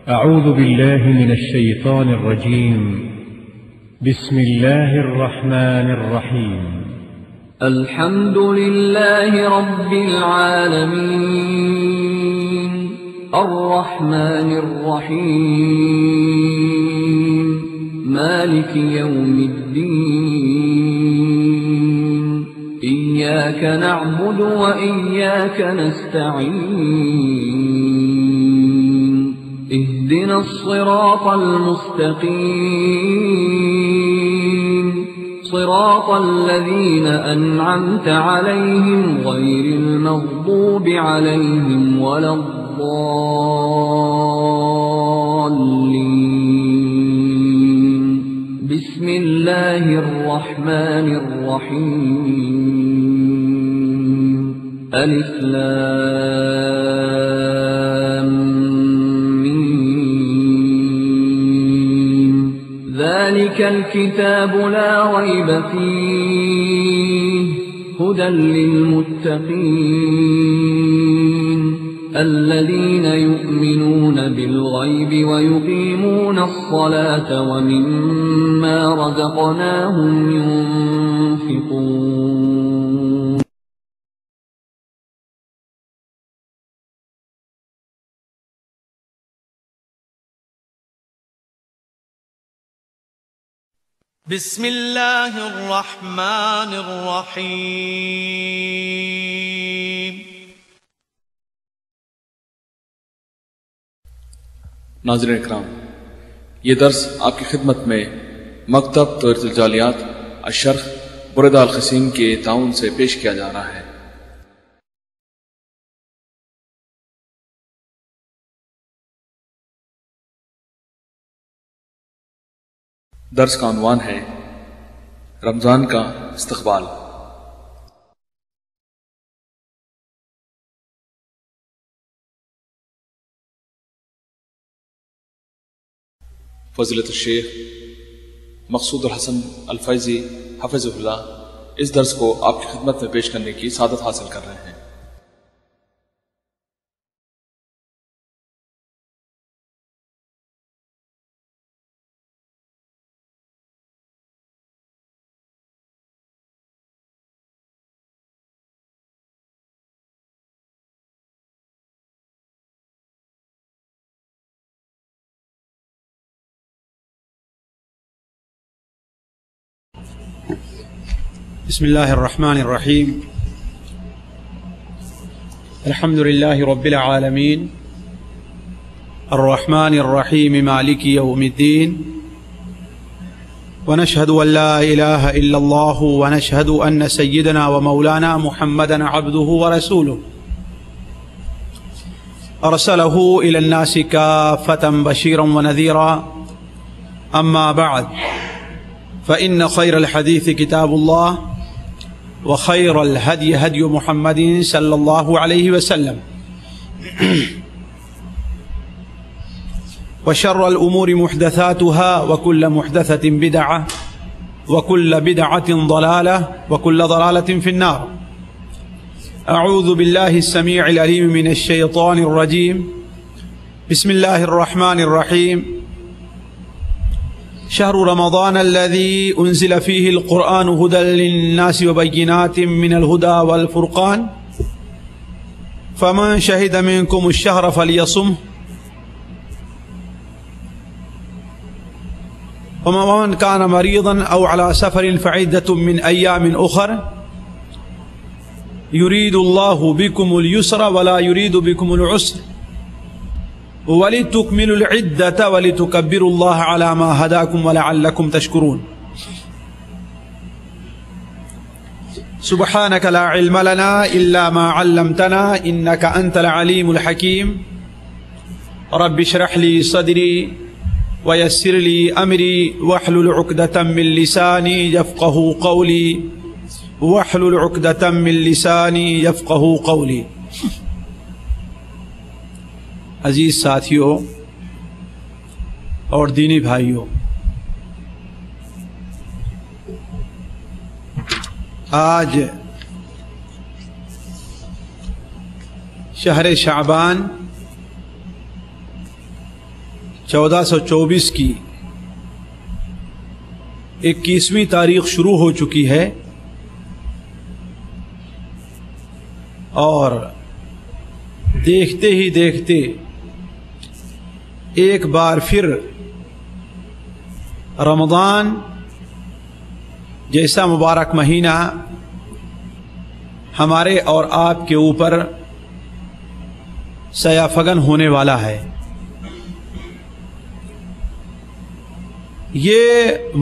أعوذ بالله من الشيطان الرجيم. بسم الله الرحمن الرحيم. الحمد لله رب العالمين الرحمن الرحيم مالك يوم الدين إياك نعبد وإياك نستعين اهدنا الصراط المستقيم صراط الذين أنعمت عليهم غير المغضوب عليهم ولا الضالين. بسم الله الرحمن الرحيم. ألف لام ميم. ذلك الكتاب لا ريب فيه هدى للمتقين الذين يؤمنون بالغيب ويقيمون الصلاة ومما رزقناهم ينفقون. بسم الله الرحمن الرحيم. ناظرین اکرام، یہ درس آپ کی خدمت میں مکتب توریت الجالیات الشرح برید الخسیم کے تعاون سے پیش کیا جا رہا ہے۔ درس کا عنوان ہے رمضان کا استقبال۔ فضیلت الشیخ مقصود الحسن الفیضی حفظہ اللہ اس درس کو آپ کی خدمت میں پیش کرنے کی سعادت حاصل کر رہے ہیں۔ بسم الله الرحمن الرحيم. الحمد لله رب العالمين الرحمن الرحيم مالك يوم الدين ونشهد أن لا إله إلا الله ونشهد أن سيدنا ومولانا محمدا عبده ورسوله أرسله إلى الناس كافة بشيرا ونذيرا. أما بعد فإن خير الحديث كتاب الله وخير الهدي هدي محمد صلى الله عليه وسلم وشر الأمور محدثاتها وكل محدثة بدعة وكل بدعة ضلالة وكل ضلالة في النار. أعوذ بالله السميع العليم من الشيطان الرجيم. بسم الله الرحمن الرحيم. شهر رمضان الذي أنزل فيه القرآن هدى للناس وبينات من الهدى والفرقان فمن شهد منكم الشهر فليصمه ومن كان مريضا أو على سفر فعدة من أيام أخر يريد الله بكم اليسر ولا يريد بكم العسر وَلِتُكْمِلُوا الْعِدَّةَ وَلِتُكَبِّرُوا اللَّهَ عَلَى مَا هَدَاكُمْ وَلَعَلَّكُمْ تَشْكُرُونَ. سبحانك لا علم لنا إلا ما علمتنا إنك أنت العليم الحكيم. رب اشرح لي صدري ويسر لي أمري واحلل عقدة من لساني يفقهوا قولي واحلل عقدة من لساني يفقهوا قولي. عزیز ساتھیوں اور دینی بھائیوں، آج شہر شعبان 1424 کی 21ویں تاریخ شروع ہو چکی ہے اور دیکھتے ہی دیکھتے ایک بار پھر رمضان جیسا مبارک مہینہ ہمارے اور آپ کے اوپر سایہ فگن ہونے والا ہے. یہ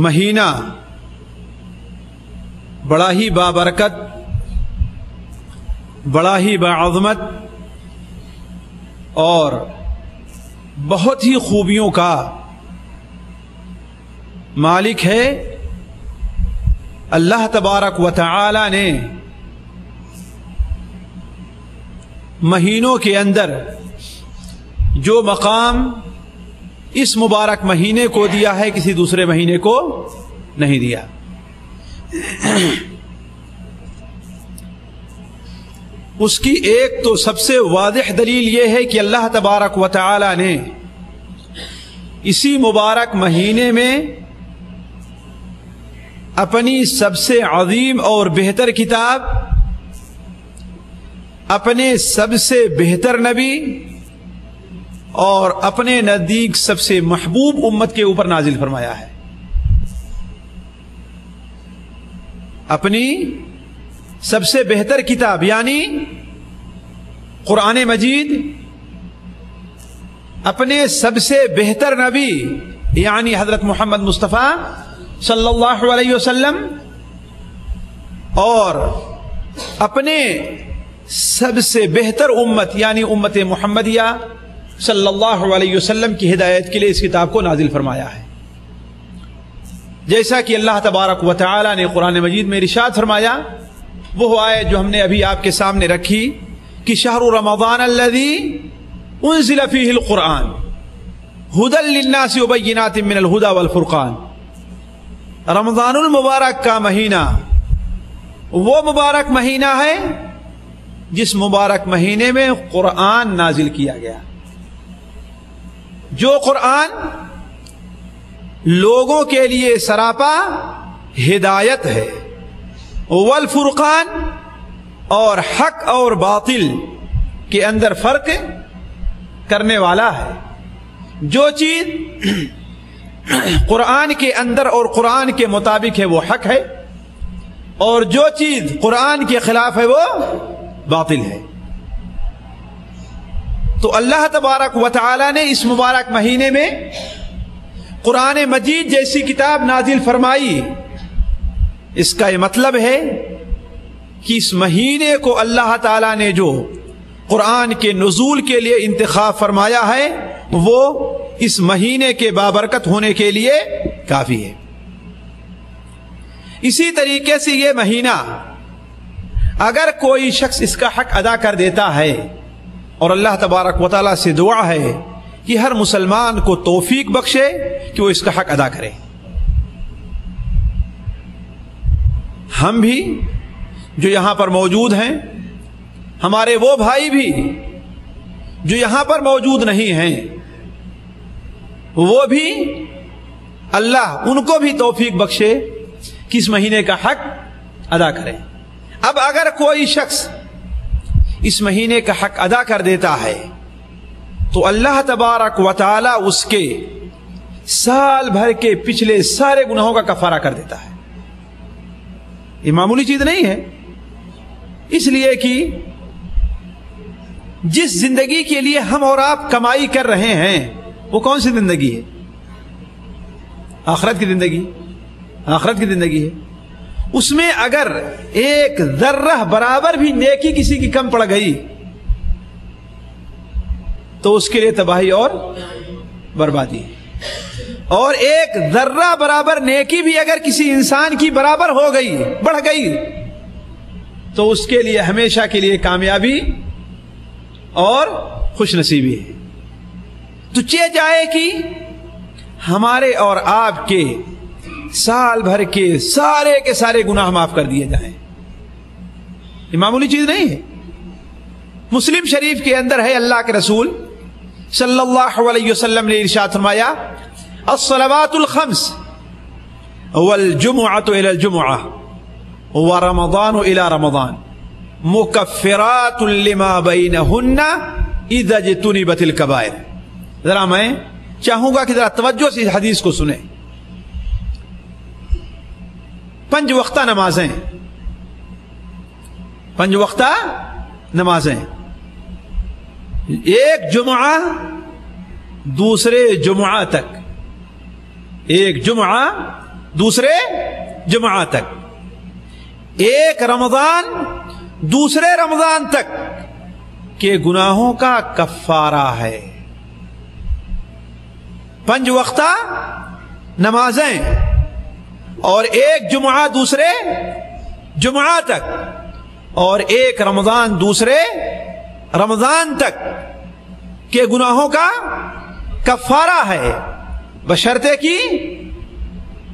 مہینہ بڑا ہی بابرکت، بڑا ہی باعظمت اور بہت ہی خوبیوں کا مالک ہے. اللہ تبارک و تعالی نے مہینوں کے اندر جو مقام اس مبارک مہینے کو دیا ہے کسی دوسرے مہینے کو نہیں دیا. اس کی ایک تو سب سے واضح دلیل یہ ہے کہ اللہ تبارک و تعالی نے اسی مبارک مہینے میں اپنی سب سے عظیم اور بہتر کتاب، اپنے سب سے بہتر نبی اور اپنے نزدیک سب سے محبوب امت کے اوپر نازل فرمایا ہے. اپنی سب سے بہتر کتاب یعنی قرآن مجید، اپنے سب سے بہتر نبی یعنی حضرت محمد مصطفیٰ صلی اللہ علیہ وسلم، اور اپنے سب سے بہتر امت یعنی امت محمدیہ صلی اللہ علیہ وسلم کی ہدایت کے لیے اس کتاب کو نازل فرمایا ہے. جیسا کہ اللہ تبارک و تعالی نے قرآن مجید میں ارشاد فرمایا، وہ آیت جو ہم نے ابھی آپ کے سامنے رکھی کہ شہر رمضان الذی انزل فیہ القرآن ھدی للناس وبینات من الھدی والفرقان. رمضان المبارک کا مہینہ وہ مبارک مہینہ ہے جس مبارک مہینے میں قرآن نازل کیا گیا، جو قرآن لوگوں کے لیے سراپا ہدایت ہے، والفرقان اور حق اور باطل کے اندر فرق کرنے والا ہے. جو چیز قرآن کے اندر اور قرآن کے مطابق ہے وہ حق ہے، اور جو چیز قرآن کے خلاف ہے وہ باطل ہے. تو اللہ تبارک و تعالی نے اس مبارک مہینے میں قرآن مجید جیسی کتاب نازل فرمائی. اس کا یہ مطلب ہے کہ اس مہینے کو اللہ تعالی نے جو قرآن کے نزول کے لیے انتخاب فرمایا ہے وہ اس مہینے کے بابرکت ہونے کے لیے کافی ہے. اسی طریقے سے یہ مہینہ اگر کوئی شخص اس کا حق ادا کر دیتا ہے، اور اللہ تبارک و تعالیٰ سے دعا ہے کہ ہر مسلمان کو توفیق بخشے کہ وہ اس کا حق ادا کرے. ہم بھی جو یہاں پر موجود ہیں، ہمارے وہ بھائی بھی جو یہاں پر موجود نہیں ہیں، وہ بھی اللہ ان کو بھی توفیق بخشے کہ اس مہینے کا حق ادا کریں. اب اگر کوئی شخص اس مہینے کا حق ادا کر دیتا ہے تو اللہ تبارک و تعالی اس کے سال بھر کے پچھلے سارے گناہوں کا کفارہ کر دیتا ہے. یہ معمولی چیز نہیں ہے، اس لیے کہ جس زندگی کے لیے ہم اور آپ کمائی کر رہے ہیں وہ کون سی زندگی ہے؟ آخرت کی زندگی. آخرت کی زندگی ہے. اس میں اگر ایک ذرہ برابر بھی نیکی کسی کی کم پڑ گئی تو اس کے لیے تباہی اور بربادی ہے. اور ایک ذرہ برابر نیکی بھی اگر کسی انسان کی برابر ہو گئی، بڑھ گئی، تو اس کے لیے ہمیشہ کے لیے کامیابی اور خوش نصیبی ہے. تو چاہے جائے کہ ہمارے اور آپ کے سال بھر کے سارے گناہ معاف کر دیے جائیں. یہ معمولی چیز نہیں ہے. مسلم شریف کے اندر ہے اللہ کے رسول صلی اللہ علیہ وسلم نے ارشاد فرمایا الصلوات الخمس والجمعۃ الی الجمعہ ورمضان الی رمضان مکفرات لما بینہن اذا اجتنبت الکبائر. ذرا میں چاہوں گا کہ ذرا توجہ سے اس حدیث کو سنیں. 5 وقتہ نمازیں، 5 وقتہ نمازیں، ایک جمعہ دوسرے جمعہ تک، ایک جمعہ دوسرے جمعہ تک، ایک رمضان دوسرے رمضان تک کے گناہوں کا کفارہ ہے. 5 وقتہ نمازیں اور ایک جمعہ دوسرے جمعہ تک اور ایک رمضان دوسرے رمضان تک کے گناہوں کا کفارہ ہے، بشرطے کہ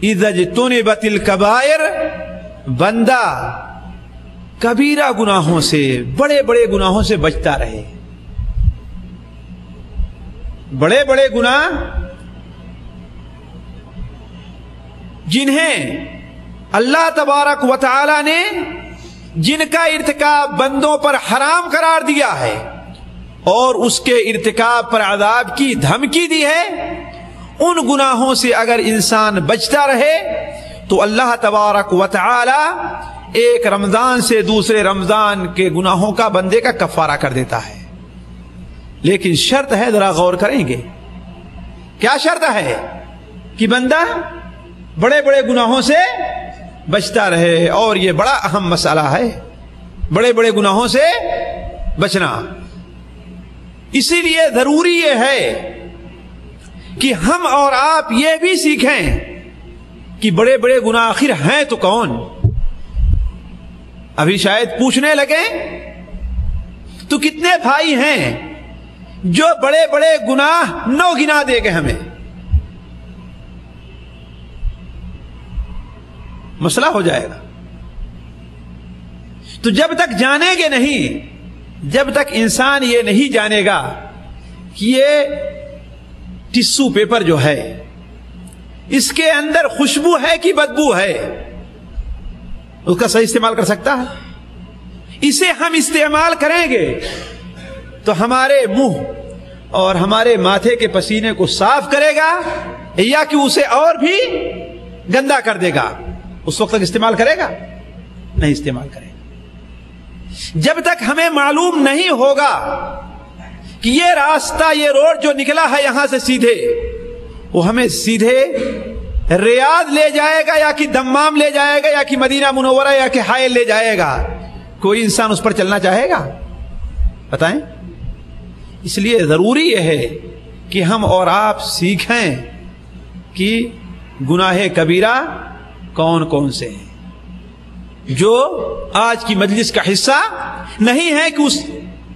اذا اجتنبت الکبائر، بندہ کبیرہ گناہوں سے، بڑے بڑے گناہوں سے بچتا رہے. بڑے بڑے گناہ جنہیں اللہ تبارک و تعالی نے جن کا ارتکاب بندوں پر حرام قرار دیا ہے اور اس کے ارتکاب پر عذاب کی دھمکی دی ہے، ان گناہوں سے اگر انسان بچتا رہے تو اللہ تبارک و تعالی ایک رمضان سے دوسرے رمضان کے گناہوں کا بندے کا کفارہ کر دیتا ہے. لیکن شرط ہے، ذرا غور کریں گے کیا شرط ہے؟ کہ بندہ بڑے بڑے گناہوں سے بچتا رہے، اور یہ بڑا اہم مسئلہ ہے، بڑے بڑے گناہوں سے بچنا. اسی لیے ضروری یہ ہے کہ ہم اور آپ یہ بھی سیکھیں کہ بڑے بڑے گناہ آخر ہیں تو کون. ابھی شاید پوچھنے لگے تو کتنے بھائی ہیں جو بڑے بڑے گناہ نو گنا دے گے ہمیں. مسئلہ ہو جائے گا. تو جب تک جانیں گے نہیں، جب تک انسان یہ نہیں جانے گا کہ یہ ٹشو پیپر جو ہے اس کے اندر خوشبو ہے کہ بدبو ہے، اس کا صحیح استعمال کر سکتا ہے. اسے ہم استعمال کریں گے تو ہمارے منہ اور ہمارے ماتھے کے پسینے کو صاف کرے گا یا کہ اسے اور بھی گندا کر دے گا. اس وقت تک استعمال کرے گا؟ نہیں استعمال کرے گا. جب تک ہمیں معلوم نہیں ہوگا کہ یہ راستہ، یہ روڈ جو نکلا ہے یہاں سے سیدھے، وہ ہمیں سیدھے ریاض لے جائے گا یا کہ دمام لے جائے گا یا کہ مدینہ منورہ یا کہ حائل لے جائے گا، کوئی انسان اس پر چلنا چاہے گا؟ بتائیں. اس لیے ضروری یہ ہے کہ ہم اور آپ سیکھیں کہ گناہ کبیرہ کون کون سے ہیں. جو آج کی مجلس کا حصہ نہیں ہے کہ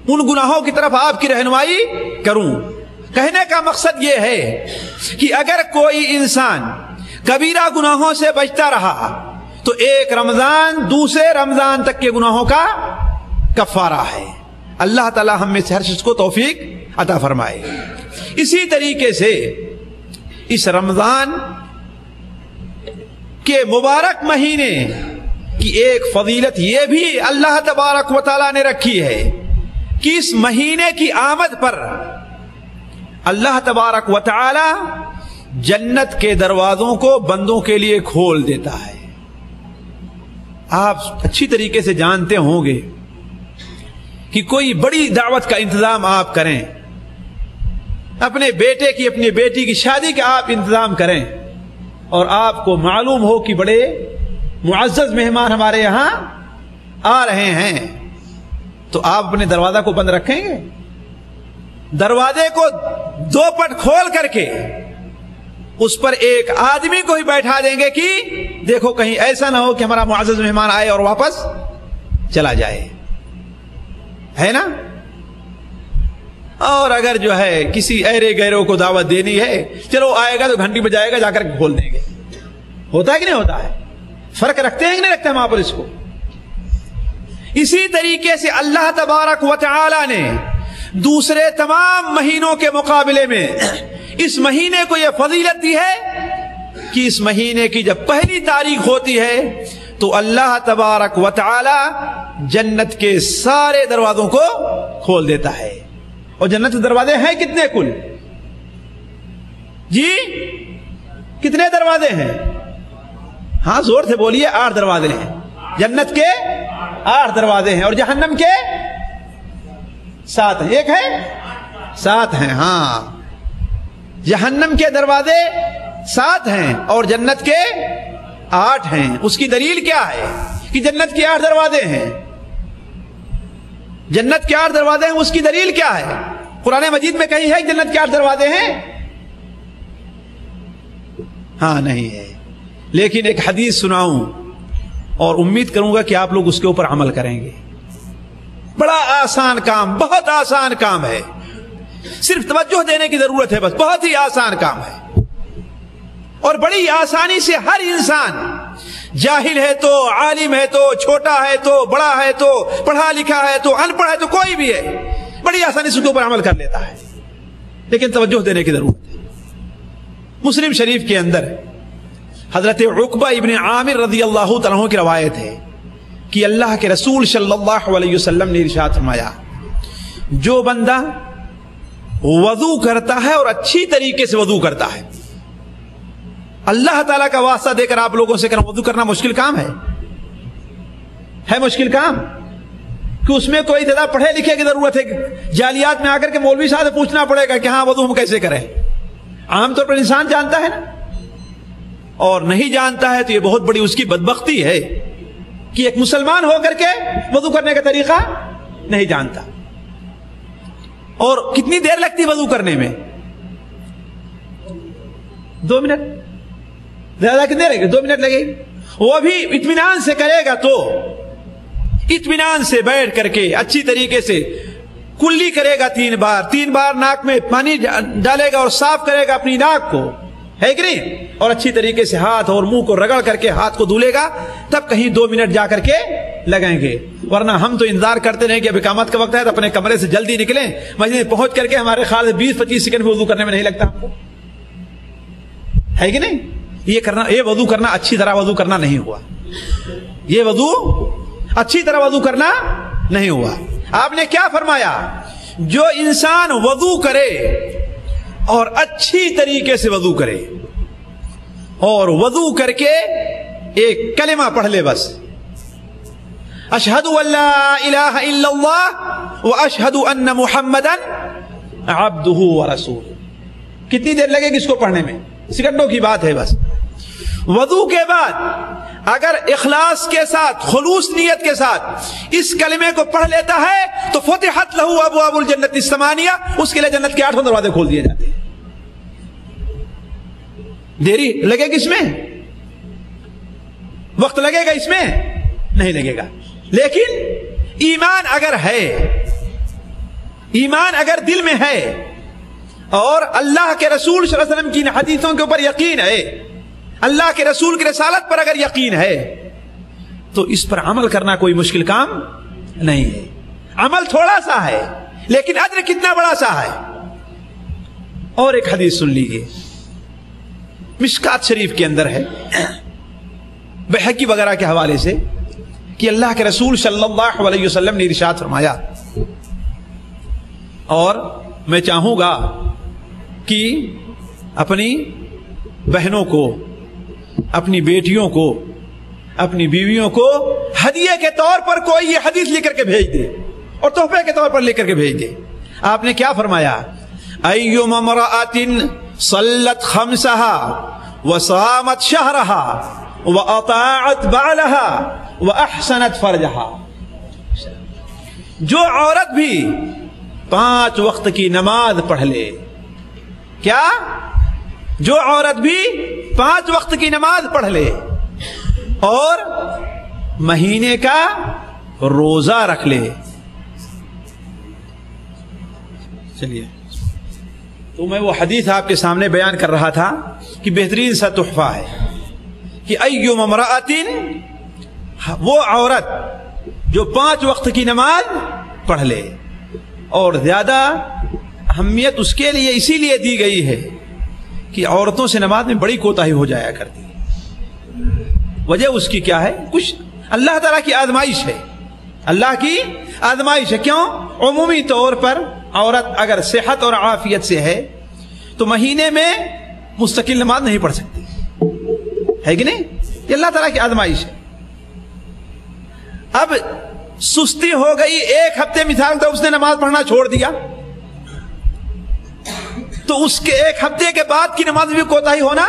ان گناہوں کی طرف آپ کی رہنمائی کروں. کہنے کا مقصد یہ ہے کہ اگر کوئی انسان کبیرہ گناہوں سے بچتا رہا تو ایک رمضان دوسرے رمضان تک کے گناہوں کا کفارہ ہے. اللہ تعالی ہم میں سے ہر شخص کو توفیق عطا فرمائے. اسی طریقے سے اس رمضان کے مبارک مہینے کی ایک فضیلت یہ بھی اللہ تبارک و تعالی نے رکھی ہے کہ اس مہینے کی آمد پر اللہ تبارک و تعالی جنت کے دروازوں کو بندوں کے لیے کھول دیتا ہے. آپ اچھی طریقے سے جانتے ہوں گے کہ کوئی بڑی دعوت کا انتظام آپ کریں، اپنے بیٹے کی اپنی بیٹی کی شادی کا آپ انتظام کریں، اور آپ کو معلوم ہو کہ بڑے معزز مہمان ہمارے یہاں آ رہے ہیں، تو آپ اپنے دروازہ کو بند رکھیں گے؟ دروازے کو 2 پٹ کھول کر کے اس پر ایک آدمی کو ہی بیٹھا دیں گے کہ دیکھو کہیں ایسا نہ ہو کہ ہمارا معزز مہمان آئے اور واپس چلا جائے، ہے نا؟ اور اگر جو ہے کسی ایرے گیروں کو دعوت دینی ہے، چلو آئے گا تو گھنٹی بجائے گا، جا کر کھول دیں گے. ہوتا ہے کہ نہیں ہوتا ہے؟ فرق رکھتے ہیں کہ نہیں رکھتے ہم آپ اس کو؟ اسی طریقے سے اللہ تبارک و تعالی نے دوسرے تمام مہینوں کے مقابلے میں اس مہینے کو یہ فضیلت دی ہے کہ اس مہینے کی جب پہلی تاریخ ہوتی ہے تو اللہ تبارک و تعالی جنت کے سارے دروازوں کو کھول دیتا ہے. اور جنت کے دروازے ہیں کتنے کل؟ جی کتنے دروازے ہیں؟ ہاں زور سے بولیے. 8 دروازے ہیں. جنت کے 8 دروازے ہیں اور جہنم کے 7 ہیں. ایک ہے 7 ہیں. ہاں جہنم کے دروازے 7 ہیں اور جنت کے 8 ہیں. اس کی دلیل کیا ہے کہ جنت کے 8 دروازے ہیں؟ جنت کے 8 دروازے ہیں, اس کی دلیل کیا ہے؟ قرآن مجید میں کہیں ہے کہ جنت کے 8 دروازے ہیں؟ ہاں نہیں ہے. لیکن ایک حدیث سناؤں اور امید کروں گا کہ آپ لوگ اس کے اوپر عمل کریں گے. بڑا آسان کام, بہت آسان کام ہے, صرف توجہ دینے کی ضرورت ہے, بس بہت ہی آسان کام ہے اور بڑی آسانی سے ہر انسان, جاہل ہے تو, عالم ہے تو, چھوٹا ہے تو, بڑا ہے تو, پڑھا لکھا ہے تو, ان پڑھا ہے تو, کوئی بھی ہے, بڑی آسانی سے اس کے اوپر عمل کر لیتا ہے. لیکن توجہ دینے کی ضرورت ہے. مسلم شریف کے اندر حضرت عقبہ ابن عامر رضی اللہ تعالیٰ عنہ کی روایت ہے کہ اللہ کے رسول صلی اللہ علیہ وسلم نے ارشاد فرمایا, جو بندہ وضو کرتا ہے اور اچھی طریقے سے وضو کرتا ہے, اللہ تعالیٰ کا واسطہ دے کر آپ لوگوں سے وضو کرنا مشکل کام ہے مشکل کام, کہ اس میں کوئی زیادہ پڑھے لکھے کی ضرورت ہے. جالیات میں آ کر کے مولوی صاحب سے پوچھنا پڑے گا کہ ہاں وضو ہم کیسے کریں. عام طور پر انسان جانتا ہے نا, اور نہیں جانتا ہے تو یہ بہت بڑی اس کی بدبختی ہے کہ ایک مسلمان ہو کر کے وضو کرنے کا طریقہ نہیں جانتا. اور کتنی دیر لگتی وضو کرنے میں؟ 2 منٹ, زیادہ کتنے لگے گی؟ 2 منٹ لگے گی. وہ بھی اطمینان سے کرے گا تو, اطمینان سے بیٹھ کر کے اچھی طریقے سے کلی کرے گا 3 بار, 3 بار ناک میں پانی ڈالے گا اور صاف کرے گا اپنی ناک کو, ہے کہ نہیں, اور اچھی طریقے سے ہاتھ اور منہ کو رگڑ کر کے ہاتھ کو دھلے گا, تب کہیں 2 منٹ جا کر کے لگیں گے. ورنہ ہم تو انتظار کرتے رہیں کہ اب اقامت کا وقت ہے تو اپنے کمرے سے جلدی نکلیں, مسجد میں پہنچ کر کے ہمارے خیال سے 20-25 سیکنڈ میں وضو کرنے میں نہیں لگتا ہم کو, ہے کہ نہیں. یہ وضو کرنا اچھی طرح وضو کرنا نہیں ہوا. یہ وضو اچھی طرح وضو کرنا نہیں ہوا. آپ نے کیا فرمایا؟ جو انسان وضو کرے اور اچھی طریقے سے وضو کرے اور وضو کر کے ایک کلمہ پڑھ لے, بس اشہد ان لا الہ الا اللہ واشہد ان محمدا عبدہ ورسولہ. کتنی دیر لگے گی اس کو پڑھنے میں؟ سیکنڈوں کی بات ہے بس. وضو کے بعد اگر اخلاص کے ساتھ, خلوص نیت کے ساتھ اس کلمے کو پڑھ لیتا ہے تو فتحت لہ ابواب الجنت الثمانیہ, اس کے لیے جنت کے 8 دروازے کھول دیے جاتے ہیں. دیری لگے گی اس میں؟ وقت لگے گا اس میں؟ نہیں لگے گا. لیکن ایمان اگر ہے, ایمان اگر دل میں ہے اور اللہ کے رسول صلی اللہ علیہ وسلم کی حدیثوں کے اوپر یقین ہے, اللہ کے رسول کی رسالت پر اگر یقین ہے, تو اس پر عمل کرنا کوئی مشکل کام نہیں ہے. عمل تھوڑا سا ہے لیکن اجر کتنا بڑا سا ہے. اور ایک حدیث سن لیجئے, مشکات شریف کے اندر ہے, بحقی وغیرہ کے حوالے سے, کہ اللہ کے رسول صلی اللہ علیہ وسلم نے ارشاد فرمایا, اور میں چاہوں گا کہ اپنی بہنوں کو, اپنی بیٹیوں کو, اپنی بیویوں کو ہدیے کے طور پر کوئی یہ حدیث لے کر کے بھیج دے اور تحفے کے طور پر لے کر کے بھیج دے. آپ نے کیا فرمایا؟ ایما امرأۃ صلت خمسها وصامت شهرها واطاعت بعلها واحسنت فرجها. جو عورت بھی 5 وقت کی نماز پڑھ لے, کیا؟ جو عورت بھی 5 وقت کی نماز پڑھ لے اور مہینے کا روزہ رکھ لے. چلیے, تو میں وہ حدیث آپ کے سامنے بیان کر رہا تھا کہ بہترین سا تحفہ ہے کہ ایوم امرأۃ, وہ عورت جو 5 وقت کی نماز پڑھ لے اور زیادہ اہمیت اس کے لیے اسی لیے دی گئی ہے کہ عورتوں سے نماز میں بڑی کوتاہی ہو جایا کرتی ہے۔ وجہ اس کی کیا ہے؟ کچھ اللہ تعالیٰ کی آزمائش ہے، اللہ کی آزمائش ہے۔ کیوں؟ عمومی طور پر عورت اگر صحت اور عافیت سے ہے تو مہینے میں مستقل نماز نہیں پڑھ سکتی، ہے کہ نہیں؟ یہ اللہ تعالیٰ کی آزمائش ہے۔ اب سستی ہو گئی، ایک ہفتے مثال تو اس نے نماز پڑھنا چھوڑ دیا، تو اس کے ایک ہفتے کے بعد کی نماز بھی کوتاہی ہونا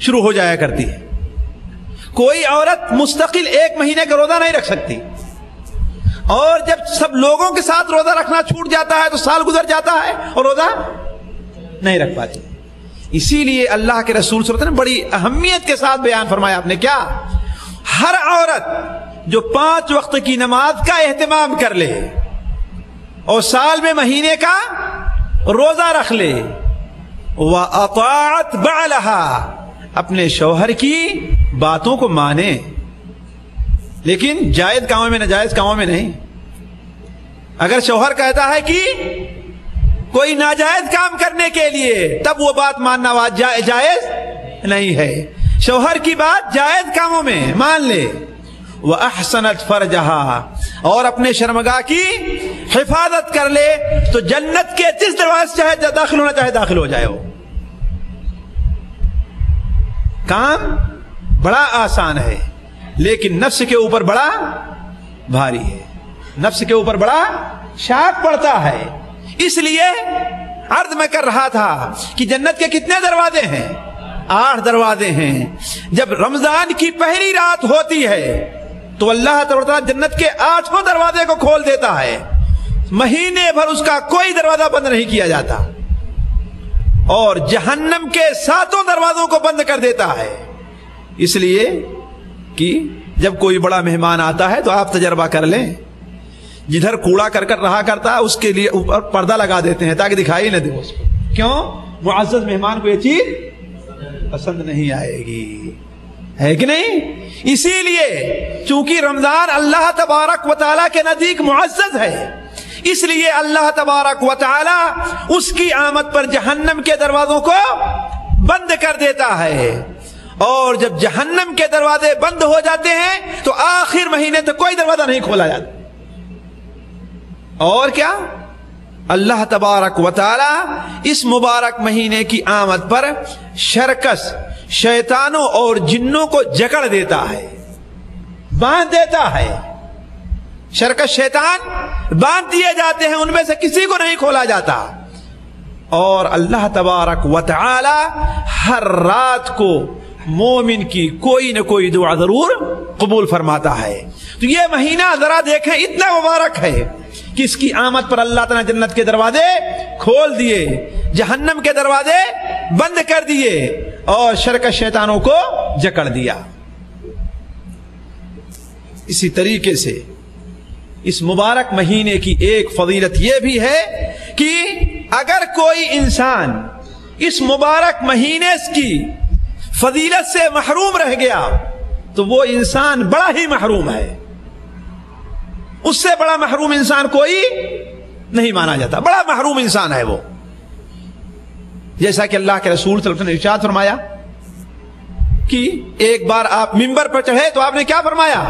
شروع ہو جایا کرتی ہے۔ کوئی عورت مستقل ایک مہینے کا روزہ نہیں رکھ سکتی، اور جب سب لوگوں کے ساتھ روزہ رکھنا چھوٹ جاتا ہے تو سال گزر جاتا ہے اور روزہ نہیں رکھ پاتی۔ اسی لیے اللہ کے رسول صلی اللہ علیہ وسلم نے بڑی اہمیت کے ساتھ بیان فرمایا آپ نے، کیا؟ ہر عورت جو 5 وقت کی نماز کا اہتمام کر لے اور سال میں مہینے کا روزہ رکھ لے، وَأَطَاعَتْ بَعْلَهَا، اپنے شوہر کی باتوں کو مانے، لیکن جائز کاموں میں، ناجائز کاموں میں نہیں۔ اگر شوہر کہتا ہے کہ کوئی ناجائز کام کرنے کے لیے، تب وہ بات ماننا جائز نہیں ہے۔ شوہر کی بات جائز کاموں میں مان لے۔ وَأَحْسَنَتْ فَرْجَهَا، اور اپنے شرمگاہ کی حفاظت کر لے، تو جنت کے جس دروازے سے چاہے داخل ہونا چاہے داخل ہو جائے۔ وہ کام بڑا آسان ہے لیکن نفس کے اوپر بڑا بھاری ہے، نفس کے اوپر بڑا شاق پڑتا ہے۔ اس لیے عرض میں کر رہا تھا کہ جنت کے کتنے دروازے ہیں؟ 8 دروازے ہیں۔ جب رمضان کی پہلی رات ہوتی ہے تو اللہ تعالیٰ جنت کے 8 دروازے کو کھول دیتا ہے، مہینے بھر اس کا کوئی دروازہ بند نہیں کیا جاتا، اور جہنم کے 7 دروازوں کو بند کر دیتا ہے۔ اس لیے کہ جب کوئی بڑا مہمان آتا ہے تو آپ تجربہ کر لیں، جدھر کوڑا کرکٹ رہا کرتا ہے اس کے لیے اوپر پردہ لگا دیتے ہیں تاکہ دکھائی نہ دے اس کو۔ کیوں؟ معزز مہمان کو یہ چیز پسند نہیں آئے گی، ہے کہ نہیں؟ اسی لیے چونکہ رمضان اللہ تبارک و تعالیٰ کے نزدیک معزز ہے، اس لیے اللہ تبارک و تعالیٰ اس کی آمد پر جہنم کے دروازوں کو بند کر دیتا ہے، اور جب جہنم کے دروازے بند ہو جاتے ہیں تو آخر مہینے تک کوئی دروازہ نہیں کھولا جاتا۔ اور کیا؟ اللہ تبارک و تعالی اس مبارک مہینے کی آمد پر شرکس شیطانوں اور جنوں کو جکڑ دیتا ہے، باندھ دیتا ہے۔ شرکس شیطان باندھ دیے جاتے ہیں، ان میں سے کسی کو نہیں کھولا جاتا، اور اللہ تبارک و تعالی ہر رات کو مومن کی کوئی نہ کوئی دعا ضرور قبول فرماتا ہے۔ تو یہ مہینہ ذرا دیکھیں اتنا مبارک ہے کہ اس کی آمد پر اللہ تعالیٰ جنت کے دروازے کھول دیے، جہنم کے دروازے بند کر دیے، اور شرکس شیطانوں کو جکڑ دیا۔ اسی طریقے سے اس مبارک مہینے کی ایک فضیلت یہ بھی ہے کہ اگر کوئی انسان اس مبارک مہینے کی فضیلت سے محروم رہ گیا تو وہ انسان بڑا ہی محروم ہے، اس سے بڑا محروم انسان کوئی نہیں مانا جاتا، بڑا محروم انسان ہے وہ۔ جیسا کہ اللہ کے رسول صلی اللہ علیہ وسلم نے ارشاد فرمایا کہ ایک بار آپ ممبر پر چڑھے تو آپ نے کیا فرمایا؟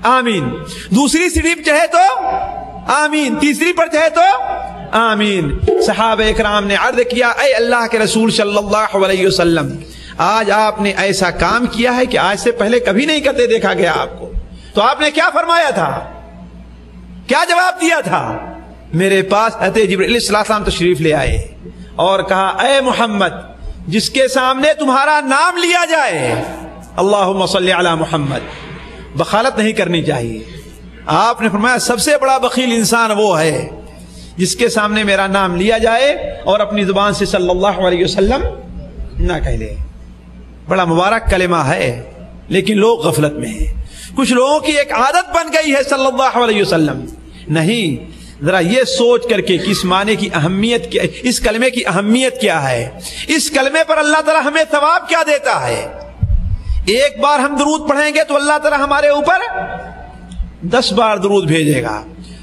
آمین۔ دوسری سیڑھی پر چڑھے تو آمین، تیسری پر چڑھے تو آمین۔ صحابہ اکرام نے عرض کیا، اے اللہ کے رسول صلی اللہ علیہ وسلم، آج آپ نے ایسا کام کیا ہے کہ آج سے پہلے کبھی نہیں کرتے دیکھا گیا آپ کو۔ تو آپ نے کیا فرمایا تھا؟ کیا جواب دیا تھا؟ میرے پاس حضرت جبرائیل علیہ السلام تشریف لے آئے اور کہا، اے محمد، جس کے سامنے تمہارا نام لیا جائے، اللہم صلی علی محمد، بخالت نہیں کرنی چاہیے۔ آپ نے فرمایا سب سے بڑا بخیل انسان وہ ہے جس کے سامنے میرا نام لیا جائے اور اپنی زبان سے صلی اللہ علیہ وسلم نہ کہہ لے۔ بڑا مبارک کلمہ ہے، لیکن لوگ غفلت میں ہیں۔ کچھ لوگوں کی ایک عادت بن گئی ہے صلی اللہ علیہ وسلم۔ نہیں، ذرا یہ سوچ کر کے کہ اس معنی کی اہمیت کیا، اس کلمے کی اہمیت کیا ہے، اس کلمے پر اللہ تعالی ہمیں ثواب کیا دیتا ہے۔ ایک بار ہم درود پڑھیں گے تو اللہ تعالی ہمارے اوپر 10 بار درود بھیجے گا،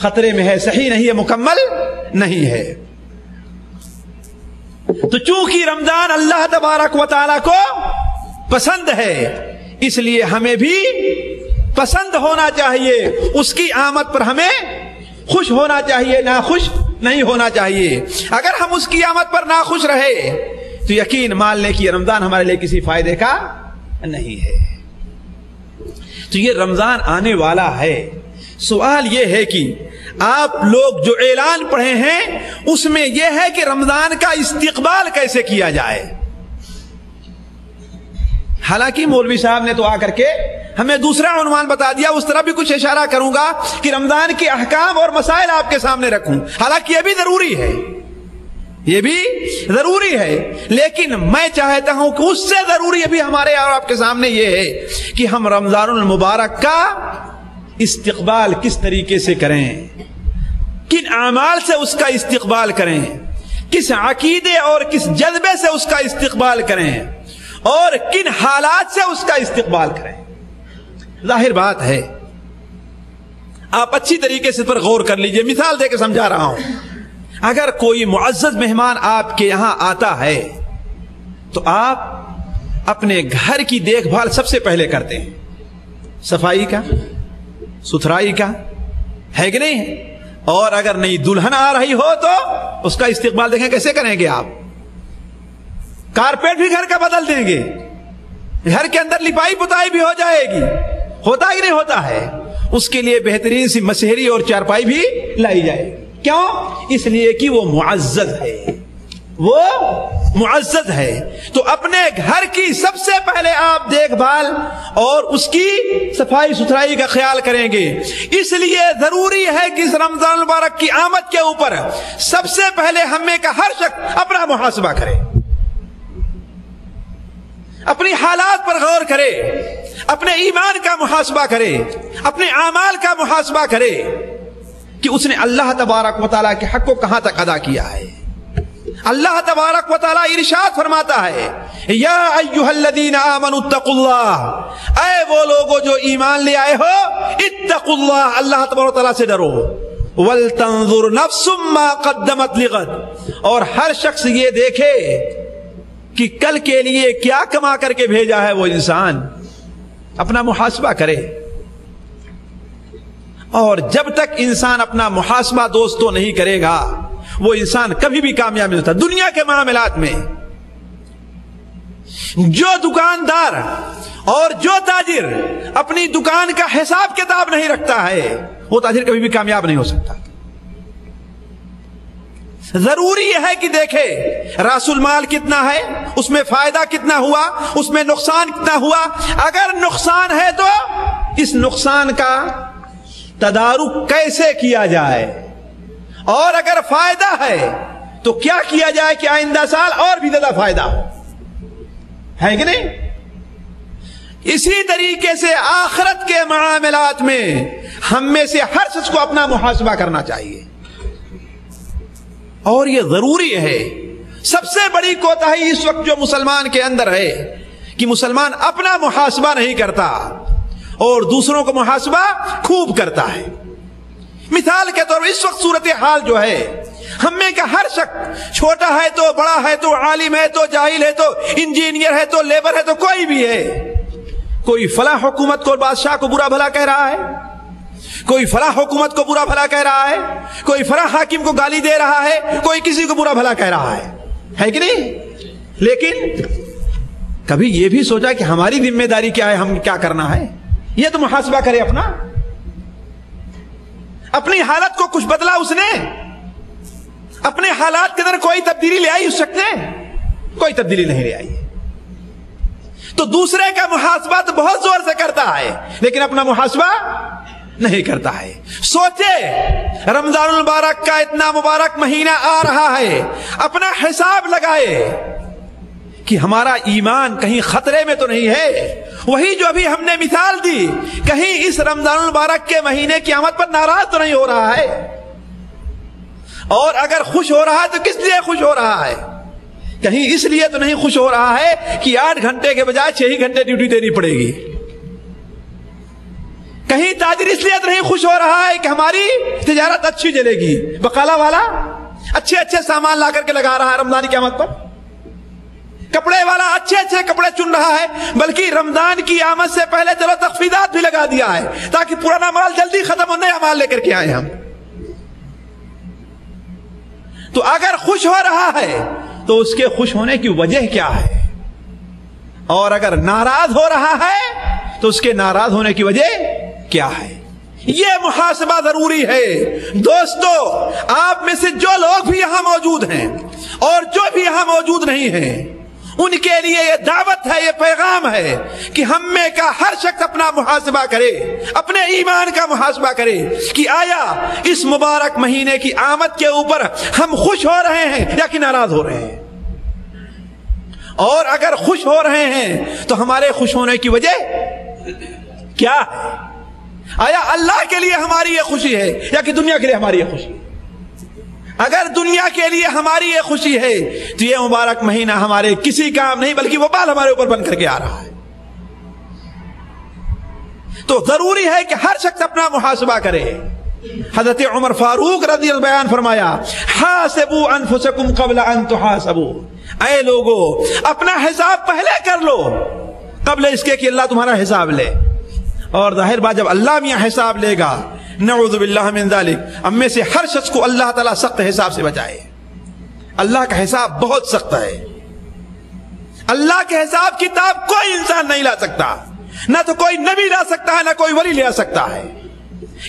خطرے میں ہے، صحیح نہیں ہے، مکمل نہیں ہے۔ تو چونکہ رمضان اللہ تبارک و تعالی کو پسند ہے، اس لیے ہمیں بھی پسند ہونا چاہیے، اس کی آمد پر ہمیں خوش ہونا چاہیے، ناخوش نہیں ہونا چاہیے۔ اگر ہم اس کی آمد پر ناخوش رہے تو یقین مان لیں کہ یہ رمضان ہمارے لیے کسی فائدے کا نہیں ہے۔ تو یہ رمضان آنے والا ہے، سوال یہ ہے کہ آپ لوگ جو اعلان پڑھے ہیں اس میں یہ ہے کہ رمضان کا استقبال کیسے کیا جائے۔ حالانکہ مولوی صاحب نے تو آ کر کے ہمیں دوسرا عنوان بتا دیا، اس طرح بھی کچھ اشارہ کروں گا کہ رمضان کے احکام اور مسائل آپ کے سامنے رکھوں، حالانکہ یہ بھی ضروری ہے، یہ بھی ضروری ہے، لیکن میں چاہتا ہوں کہ اس سے ضروری ابھی ہمارے اور آپ کے سامنے یہ ہے کہ ہم رمضان المبارک کا استقبال کس طریقے سے کریں، کن اعمال سے اس کا استقبال کریں، کس عقیدے اور کس جذبے سے اس کا استقبال کریں، اور کن حالات سے اس کا استقبال کریں۔ ظاہر بات ہے، آپ اچھی طریقے سے اس پر غور کر لیجئے، مثال دے کے سمجھا رہا ہوں۔ اگر کوئی معزز مہمان آپ کے یہاں آتا ہے تو آپ اپنے گھر کی دیکھ بھال سب سے پہلے کرتے ہیں، صفائی کا، ستھرائی کا، ہے کہ نہیں؟ اور اگر نئی دلہن آ رہی ہو تو اس کا استقبال دیکھیں کیسے کریں گے آپ۔ کارپیٹ بھی گھر کا بدل دیں گے، گھر کے اندر لپائی پتائی بھی ہو جائے گی، ہوتا ہی نہیں ہوتا ہے، اس کے لیے بہترین سی مسہری اور چارپائی بھی لائی جائے گی۔ کیوں؟ اس لیے کہ وہ معزز ہے، وہ معزز ہے۔ تو اپنے گھر کی سب سے پہلے آپ دیکھ بھال اور اس کی صفائی ستھرائی کا خیال کریں گے۔ اس لیے ضروری ہے کہ اس رمضان المبارک کی آمد کے اوپر سب سے پہلے ہمیں کا ہر شخص اپنا محاسبہ کرے، اپنی حالات پر غور کرے، اپنے ایمان کا محاسبہ کرے، اپنے اعمال کا محاسبہ کرے کہ اس نے اللہ تبارک و تعالیٰ کے حق کو کہاں تک ادا کیا ہے۔ اللہ تبارک و تعالیٰ ارشاد فرماتا ہے، یا ایھا الذین آمنوا اتقوا اللہ، اے وہ لوگوں جو ایمان لے آئے ہو، اتقوا اللہ، اللہ تبارک و تعالیٰ سے ڈرو، ولتنظر نفس ما قدمت لغد، اور ہر شخص یہ دیکھے کہ کل کے لیے کیا کما کر کے بھیجا ہے وہ انسان، اپنا محاسبہ کرے۔ اور جب تک انسان اپنا محاسبہ دوستوں نہیں کرے گا وہ انسان کبھی بھی کامیاب نہیں ہوتا۔ دنیا کے معاملات میں جو دکاندار اور جو تاجر اپنی دکان کا حساب کتاب نہیں رکھتا ہے وہ تاجر کبھی بھی کامیاب نہیں ہو سکتا۔ ضروری ہے کہ دیکھے راس المال کتنا ہے، اس میں فائدہ کتنا ہوا، اس میں نقصان کتنا ہوا۔ اگر نقصان ہے تو اس نقصان کا تدارک کیسے کیا جائے، اور اگر فائدہ ہے تو کیا کیا جائے کہ آئندہ سال اور بھی زیادہ فائدہ ہو، ہے کہ نہیں؟ اسی طریقے سے آخرت کے معاملات میں ہم میں سے ہر شخص کو اپنا محاسبہ کرنا چاہیے، اور یہ ضروری ہے۔ سب سے بڑی کوتاہی اس وقت جو مسلمان کے اندر ہے کہ مسلمان اپنا محاسبہ نہیں کرتا اور دوسروں کو محاسبہ خوب کرتا ہے۔ مثال کے طور پر اس وقت صورتحال جو ہے، ہم میں کا ہر شخص، چھوٹا ہے تو بڑا ہے تو عالم ہے تو جاہل ہے تو انجینئر ہے تو لیبر ہے تو کوئی بھی ہے، کوئی فلاں حکومت کو بادشاہ کو برا بھلا کہہ رہا ہے، کوئی فلاں حکومت کو برا بھلا کہہ رہا ہے، کوئی فلاں حاکم کو گالی دے رہا ہے، کوئی کسی کو برا بھلا کہہ رہا ہے کہ نہیں؟ لیکن کبھی یہ بھی سوچا کہ ہماری ذمہ داری کیا ہے، ہم کیا کرنا ہے؟ یہ تو محاسبہ کرے اپنا، اپنی حالت کو کچھ بدلا اس نے، اپنے حالات کے اندر کوئی تبدیلی لے آئی اس شخص نے؟ کوئی تبدیلی نہیں لے آئی۔ تو دوسرے کا محاسبہ تو بہت زور سے کرتا ہے لیکن اپنا محاسبہ نہیں کرتا ہے۔ سوچے رمضان المبارک کا اتنا مبارک مہینہ آ رہا ہے، اپنا حساب لگائے کہ ہمارا ایمان کہیں خطرے میں تو نہیں ہے، وہی جو ابھی ہم نے مثال دی، کہیں اس رمضان المبارک کے مہینے کی آمد پر ناراض تو نہیں ہو رہا ہے، اور اگر خوش ہو رہا ہے تو کس لیے خوش ہو رہا ہے؟ کہیں اس لیے تو نہیں خوش ہو رہا ہے کہ 8 گھنٹے کے بجائے 6 ہی گھنٹے ڈیوٹی دینی پڑے گی، کہیں تاجر اس لیے نہیں خوش ہو رہا ہے کہ ہماری تجارت اچھی چلے گی، بقالہ والا اچھے اچھے سامان لا کر کے لگا رہا ہے رمضان کی آمد پر، کپڑے والا اچھے اچھے کپڑے چن رہا ہے، بلکہ رمضان کی آمد سے پہلے چلو تخفیضات بھی لگا دیا ہے تاکہ پرانا مال جلدی ختم ہو، نیا مال لے کر کے آئے ہم۔ تو اگر خوش ہو رہا ہے تو اس کے خوش ہونے کی وجہ کیا ہے، اور اگر ناراض ہو رہا ہے تو اس کے ناراض ہونے کی وجہ کیا ہے، یہ محاسبہ ضروری ہے۔ دوستو، آپ میں سے جو لوگ بھی یہاں موجود ہیں اور جو بھی یہاں موجود نہیں ہیں، ان کے لیے یہ دعوت ہے، یہ پیغام ہے کہ ہم میں کا ہر شخص اپنا محاسبہ کرے، اپنے ایمان کا محاسبہ کرے کہ آیا اس مبارک مہینے کی آمد کے اوپر ہم خوش ہو رہے ہیں یا کہ ناراض ہو رہے ہیں، اور اگر خوش ہو رہے ہیں تو ہمارے خوش ہونے کی وجہ کیا ہے؟ آیا اللہ کے لیے ہماری یہ خوشی ہے یا کہ دنیا کے لیے ہماری یہ خوشی ہے؟ اگر دنیا کے لیے ہماری یہ خوشی ہے تو یہ مبارک مہینہ ہمارے کسی کام نہیں بلکہ وبال ہمارے اوپر بن کر کے آ رہا ہے۔ تو ضروری ہے کہ ہر شخص اپنا محاسبہ کرے۔ حضرت عمر فاروق رضی اللہ عنہ فرمایا، حاسبوا انفسکم قبل ان تحاسبوا، اے لوگو اپنا حساب پہلے کر لو قبل اس کے کہ اللہ تمہارا حساب لے۔ اور ظاہر بات جب اللہ میاں حساب لے گا، نعوذ باللہ من ذالک، ہم میں سے ہر شخص کو اللہ تعالیٰ سخت حساب سے بچائے۔ اللہ کا حساب بہت سخت ہے، اللہ کے حساب کتاب کوئی انسان نہیں لا سکتا، نہ تو کوئی نبی لا سکتا ہے، نہ کوئی ولی لا سکتا ہے۔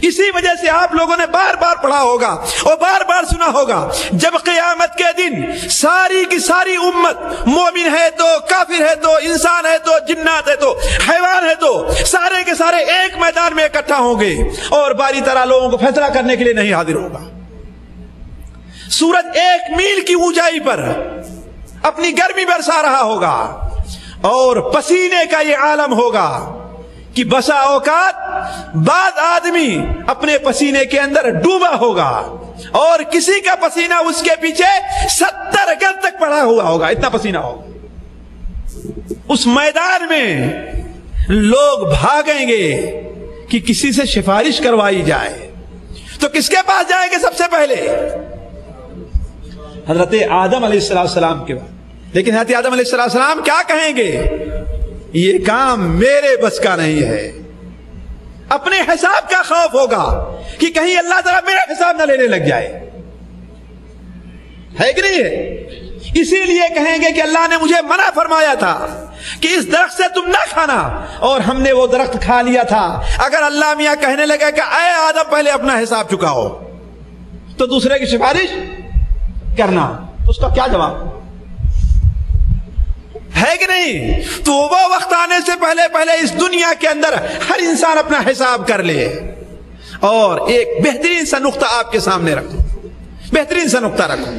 اسی وجہ سے آپ لوگوں نے بار بار پڑھا ہوگا اور بار بار سنا ہوگا، جب قیامت کے دن ساری کی ساری امت، مومن ہے تو کافر ہے تو انسان ہے تو جنات ہے تو حیوان ہے تو سارے کے سارے ایک میدان میں اکٹھا ہوں گے اور باری طرح لوگوں کو فیصلہ کرنے کے لیے نہیں حاضر ہوگا۔ سورج 1 میل کی اونچائی پر اپنی گرمی برسا رہا ہوگا اور پسینے کا یہ عالم ہوگا کہ بسا اوقات بعض آدمی اپنے پسینے کے اندر ڈوبا ہوگا اور کسی کا پسینہ اس کے پیچھے 70 گز تک پڑا ہوا ہوگا، اتنا پسینہ ہوگا۔ اس میدان میں لوگ بھاگیں گے کہ کسی سے سفارش کروائی جائے، تو کس کے پاس جائیں گے سب سے پہلے؟ حضرت آدم علیہ السلام کے بعد۔ لیکن حضرت آدم علیہ السلام کیا کہیں گے؟ یہ کام میرے بس کا نہیں ہے۔ اپنے حساب کا خوف ہوگا کہ کہیں اللہ تعالیٰ میرا حساب نہ لینے لگ جائے، ہے کہ نہیں ہے؟ اسی لیے کہیں گے کہ اللہ نے مجھے منع فرمایا تھا کہ اس درخت سے تم نہ کھانا، اور ہم نے وہ درخت کھا لیا تھا۔ اگر اللہ میاں کہنے لگے کہ اے آدم پہلے اپنا حساب چکاؤ، تو دوسرے کی سفارش کرنا، تو اس کا کیا جواب ہے کہ نہیں؟ تو وہ وقت آنے سے پہلے اس دنیا کے اندر ہر انسان اپنا حساب کر لے۔ اور ایک بہترین سا نقطہ آپ کے سامنے رکھو، بہترین سا نقطہ رکھو۔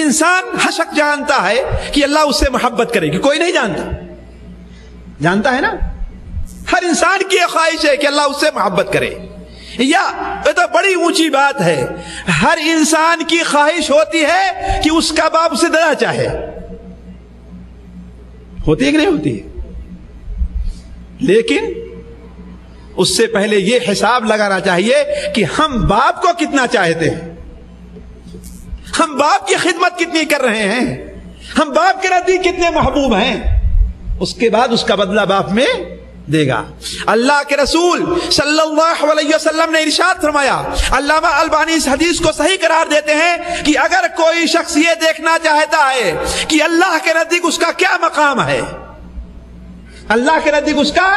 انسان ہر شخص جانتا ہے کہ اللہ اس سے محبت کرے گی، کوئی نہیں جانتا، جانتا ہے نا؟ ہر انسان کی یہ خواہش ہے کہ اللہ اس سے محبت کرے، یا یہ تو بڑی اونچی بات ہے، ہر انسان کی خواہش ہوتی ہے کہ اس کا باپ اسے زیادہ چاہے، ہوتی ہے کہ نہیں ہوتی ہے؟ لیکن اس سے پہلے یہ حساب لگانا چاہیے کہ ہم باپ کو کتنا چاہتے ہیں، ہم باپ کی خدمت کتنی کر رہے ہیں، ہم باپ کے نزدیک کتنے محبوب ہیں، اس کے بعد اس کا بدلہ باپ میں دے گا۔ اللہ کے رسول صلی اللہ علیہ وسلم نے ارشاد فرمایا، علامہ البانی اس حدیث کو صحیح قرار دیتے ہیں کہ اگر کوئی شخص یہ دیکھنا چاہتا ہے کہ اللہ کے نزدیک اس کا کیا مقام ہے، اللہ کے نزدیک اس کا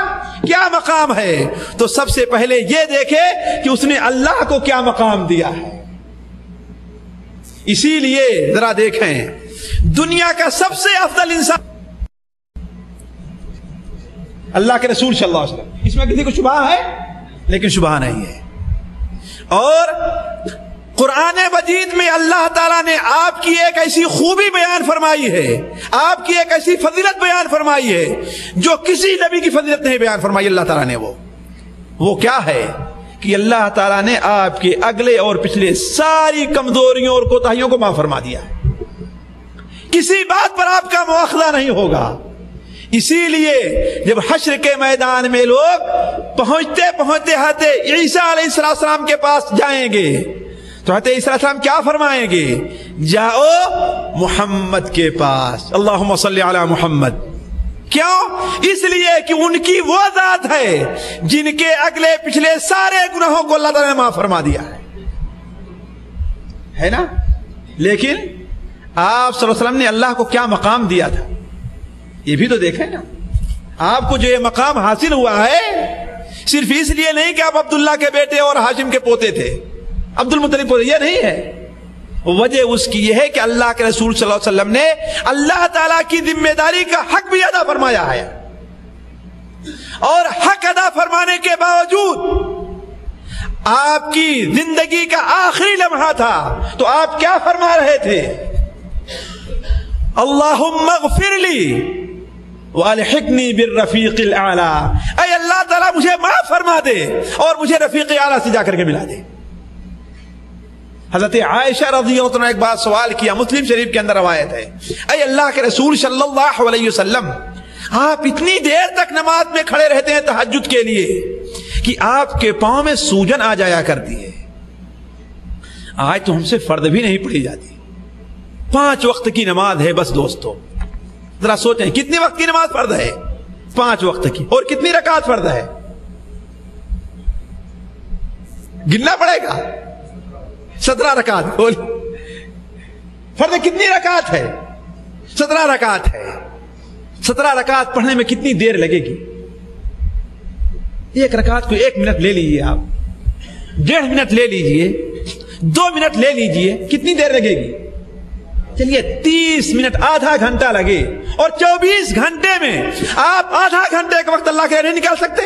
کیا مقام ہے، تو سب سے پہلے یہ دیکھے کہ اس نے اللہ کو کیا مقام دیا ہے۔ اسی لیے ذرا دیکھیں، دنیا کا سب سے افضل انسان اللہ کے رسول صلی اللہ علیہ وسلم، اس میں کسی کو شبہ ہے؟ لیکن شبہ نہیں ہے۔ اور قرآن مجید میں اللہ تعالیٰ نے آپ کی ایک ایسی خوبی بیان فرمائی ہے، آپ کی ایک ایسی فضیلت بیان فرمائی ہے جو کسی نبی کی فضیلت نہیں بیان فرمائی اللہ تعالیٰ نے۔ وہ کیا ہے کہ اللہ تعالیٰ نے آپ کے اگلے اور پچھلے ساری کمزوریوں اور کوتاہیوں کو معاف فرما دیا ہے، کسی بات پر آپ کا مواخذہ نہیں ہوگا۔ اسی لیے جب حشر کے میدان میں لوگ پہنچتے پہنچتے حضرت عیسیٰ علیہ السلام کے پاس جائیں گے تو حضرت عیسیٰ علیہ السلام کیا فرمائیں گے؟ جاؤ محمد کے پاس، اللہم صلی علی محمد۔ کیوں؟ اس لیے کہ ان کی وہ ذات ہے جن کے اگلے پچھلے سارے گناہوں کو اللہ تعالیٰ نے معاف فرما دیا ہے نا؟ لیکن آپ صلی اللہ علیہ وسلم نے اللہ کو کیا مقام دیا تھا یہ بھی تو دیکھیں نا۔ آپ کو جو یہ مقام حاصل ہوا ہے صرف اس لیے نہیں کہ آپ عبداللہ کے بیٹے اور ہاشم کے پوتے تھے، عبد المطلب پوتے، یہ نہیں ہے۔ وجہ اس کی یہ ہے کہ اللہ کے رسول صلی اللہ علیہ وسلم نے اللہ تعالیٰ کی ذمہ داری کا حق بھی ادا فرمایا ہے، اور حق ادا فرمانے کے باوجود آپ کی زندگی کا آخری لمحہ تھا تو آپ کیا فرما رہے تھے؟ اللہم اغفر لی والحقنی بالرفیق الاعلی، اے اللہ تعالیٰ مجھے معاف فرما دے اور مجھے رفیق اعلیٰ سے جا کر کے ملا دے۔ حضرت عائشہ رضی اللہ عنہ نے ایک بار سوال کیا، مسلم شریف کے اندر روایت ہے، اے اللہ کے رسول صلی اللہ علیہ وسلم، آپ اتنی دیر تک نماز میں کھڑے رہتے ہیں تہجد کے لیے کہ آپ کے پاؤں میں سوجن آ جایا کرتی ہے، آج تو ہم سے فرض بھی نہیں پڑھی جاتی، 5 وقت کی نماز ہے بس۔ دوستو ذرا سوچیں کتنی وقت کی نماز فرض ہے؟ 5 وقت کی، اور کتنی رکعت فرض ہے؟ گننا پڑے گا، 17 رکعت۔ بول فرض کتنی رکعت ہے؟ 17 رکعت ہے۔ 17 رکعت پڑھنے میں کتنی دیر لگے گی؟ ایک رکعت کو 1 منٹ لے لیجئے، آپ 1.5 منٹ لے لیجئے، 2 منٹ لے لیجئے، کتنی دیر لگے گی؟ چلیے 30 منٹ، آدھا گھنٹہ لگے، اور 24 گھنٹے میں آپ آدھا گھنٹے کا وقت اللہ کے لیے نہیں نکال سکتے؟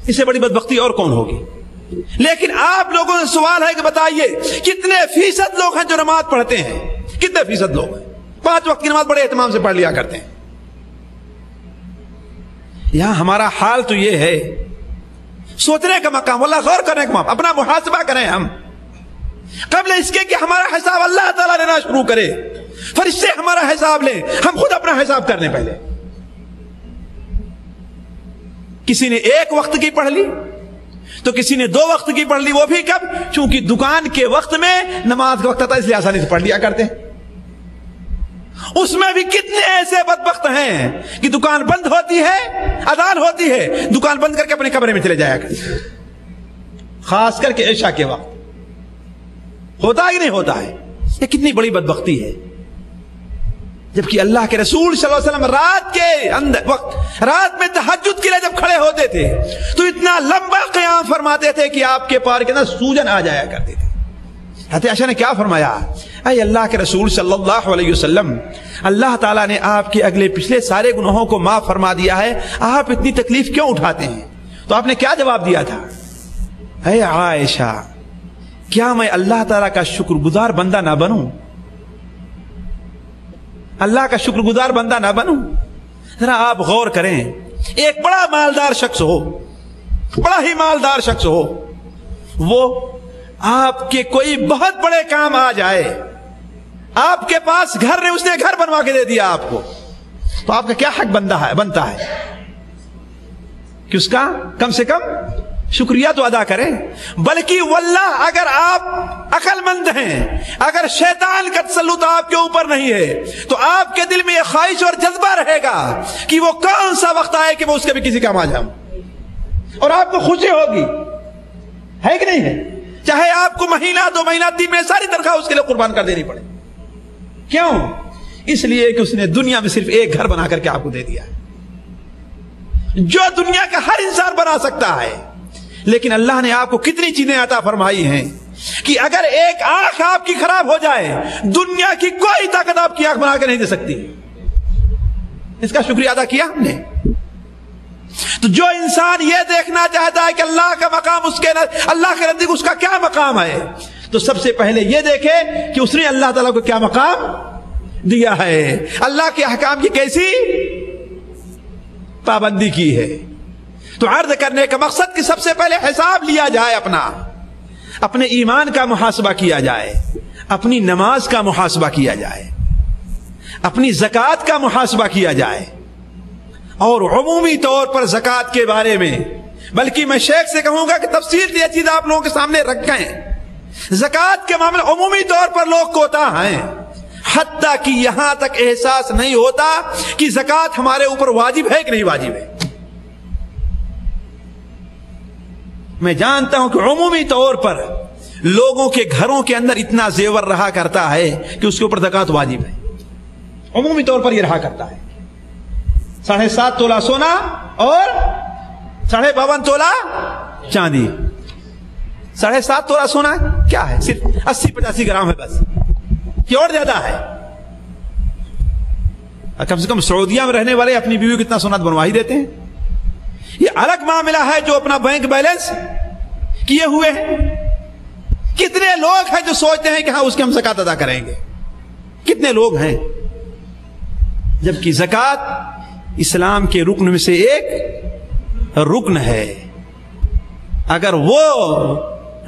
اس سے بڑی بدبختی اور کون ہوگی؟ لیکن آپ لوگوں سے سوال ہے کہ بتائیے کتنے فیصد لوگ ہیں جو نماز پڑھتے ہیں؟ کتنے فیصد لوگ ہیں 5 وقت کی نماز بڑے اہتمام سے پڑھ لیا کرتے ہیں؟ یہاں ہمارا حال تو یہ ہے، سوچنے کا مقام، واللہ غور کرنے کا مقام، اپنا محاسبہ کریں ہم قبل اس کے کہ ہمارا حساب اللہ تعالیٰ لینا شروع کرے، فرشتے ہمارا حساب لیں، ہم خود اپنا حساب کرنے پہلے۔ کسی نے 1 وقت کی پڑھ لی تو کسی نے 2 وقت کی پڑھ لی، وہ بھی کب؟ چونکہ دکان کے وقت میں نماز کا وقت آتا ہے اس لیے آسانی سے پڑھ لیا کرتے ہیں۔ اس میں بھی کتنے ایسے بدبخت ہیں کہ دکان بند ہوتی ہے، اذان ہوتی ہے، دکان بند کر کے اپنے کمرے میں چلے جایا کرتے ہیں، خاص کر کے عشاء کے وقت۔ ہوتا ہی نہیں ہوتا ہے، یہ کتنی بڑی بدبختی ہے، جبکہ اللہ کے رسول صلی اللہ علیہ وسلم رات کے اندر وقت، رات میں تہجد کے لیے جب کھڑے ہوتے تھے تو اتنا لمبا قیام فرماتے تھے کہ آپ کے پار کے اندر سوجن آ جایا کرتے تھے۔ حضرت عائشہ نے کیا فرمایا؟ اے اللہ کے رسول صلی اللہ علیہ وسلم، اللہ تعالیٰ نے آپ کے اگلے پچھلے سارے گناہوں کو معاف فرما دیا ہے، آپ اتنی تکلیف کیوں اٹھاتے ہیں؟ تو آپ نے کیا جواب دیا تھا؟ اے عائشہ، کیا میں اللہ تعالیٰ کا شکر گزار بندہ نہ بنوں؟ اللہ کا شکر گزار بندہ نہ بنوں؟ ذرا آپ غور کریں، ایک بڑا مالدار شخص ہو، بڑا ہی مالدار شخص ہو، وہ آپ کے کوئی بہت بڑے کام آ جائے، آپ کے پاس گھر نہیں، اس نے گھر بنوا کے دے دیا آپ کو، تو آپ کا کیا حق بنتا ہے کہ اس کا کم سے کم شکریہ تو ادا کریں؟ بلکہ واللہ اگر آپ عقل مند ہیں، اگر شیطان کا تسلط آپ کے اوپر نہیں ہے، تو آپ کے دل میں یہ خواہش اور جذبہ رہے گا کہ وہ کون سا وقت آئے کہ وہ اس کے بھی کسی کام آ جاؤں، اور آپ کو خوشی ہوگی، ہے کہ نہیں ہے؟ چاہے آپ کو مہینہ 2 مہینہ 3 مہینے ساری تنخواہ اس کے لیے قربان کر دینی پڑے۔ کیوں؟ اس لیے کہ اس نے دنیا میں صرف ایک گھر بنا کر کے آپ کو دے دیا، جو دنیا کا ہر انسان بنا سکتا ہے، لیکن اللہ نے آپ کو کتنی چیزیں عطا فرمائی ہیں کہ اگر ایک آنکھ آپ کی خراب ہو جائے، دنیا کی کوئی طاقت آپ کی آنکھ بنا کے نہیں دے سکتی۔ اس کا شکریہ ادا کیا ہم نے؟ تو جو انسان یہ دیکھنا چاہتا ہے کہ اللہ کا مقام اس کے اللہ کے نزدیک اس کا کیا مقام ہے، تو سب سے پہلے یہ دیکھے کہ اس نے اللہ تعالیٰ کو کیا مقام دیا ہے، اللہ کے احکام کی کیسی پابندی کی ہے۔ تو عرض کرنے کا مقصد کہ سب سے پہلے حساب لیا جائے، اپنے ایمان کا محاسبہ کیا جائے، اپنی نماز کا محاسبہ کیا جائے، اپنی زکوٰۃ کا محاسبہ کیا جائے. اور عمومی طور پر زکوٰۃ کے بارے میں، بلکہ میں شیخ سے کہوں گا کہ تفصیل سے یہ چیز آپ لوگوں کے سامنے رکھیں. زکوٰۃ کے معاملے عمومی طور پر لوگ کوتاہ ہیں، حتیٰ کہ یہاں تک احساس نہیں ہوتا کہ زکوٰۃ ہمارے اوپر واجب ہے کہ نہیں واجب ہے. میں جانتا ہوں کہ عمومی طور پر لوگوں کے گھروں کے اندر اتنا زیور رہا کرتا ہے کہ اس کے اوپر زکوٰۃ واجب ہے. عمومی طور پر یہ رہا کرتا ہے. 7.5 تولہ سونا اور 52.5 تولہ چاندی. 7.5 تولہ سونا کیا ہے؟ صرف 80-85 گرام ہے بس، یہ اور زیادہ ہے. کم سے کم سعودیہ میں رہنے والے اپنی بیوی کو اتنا سونا بنوا ہی دیتے ہیں. یہ الگ معاملہ ہے جو اپنا بینک بیلنس کیے ہوئے ہیں. کتنے لوگ ہیں جو سوچتے ہیں کہ ہاں اس کی ہم زکوٰۃ ادا کریں گے؟ کتنے لوگ ہیں؟ جبکہ زکوٰۃ اسلام کے رکن میں سے ایک رکن ہے. اگر وہ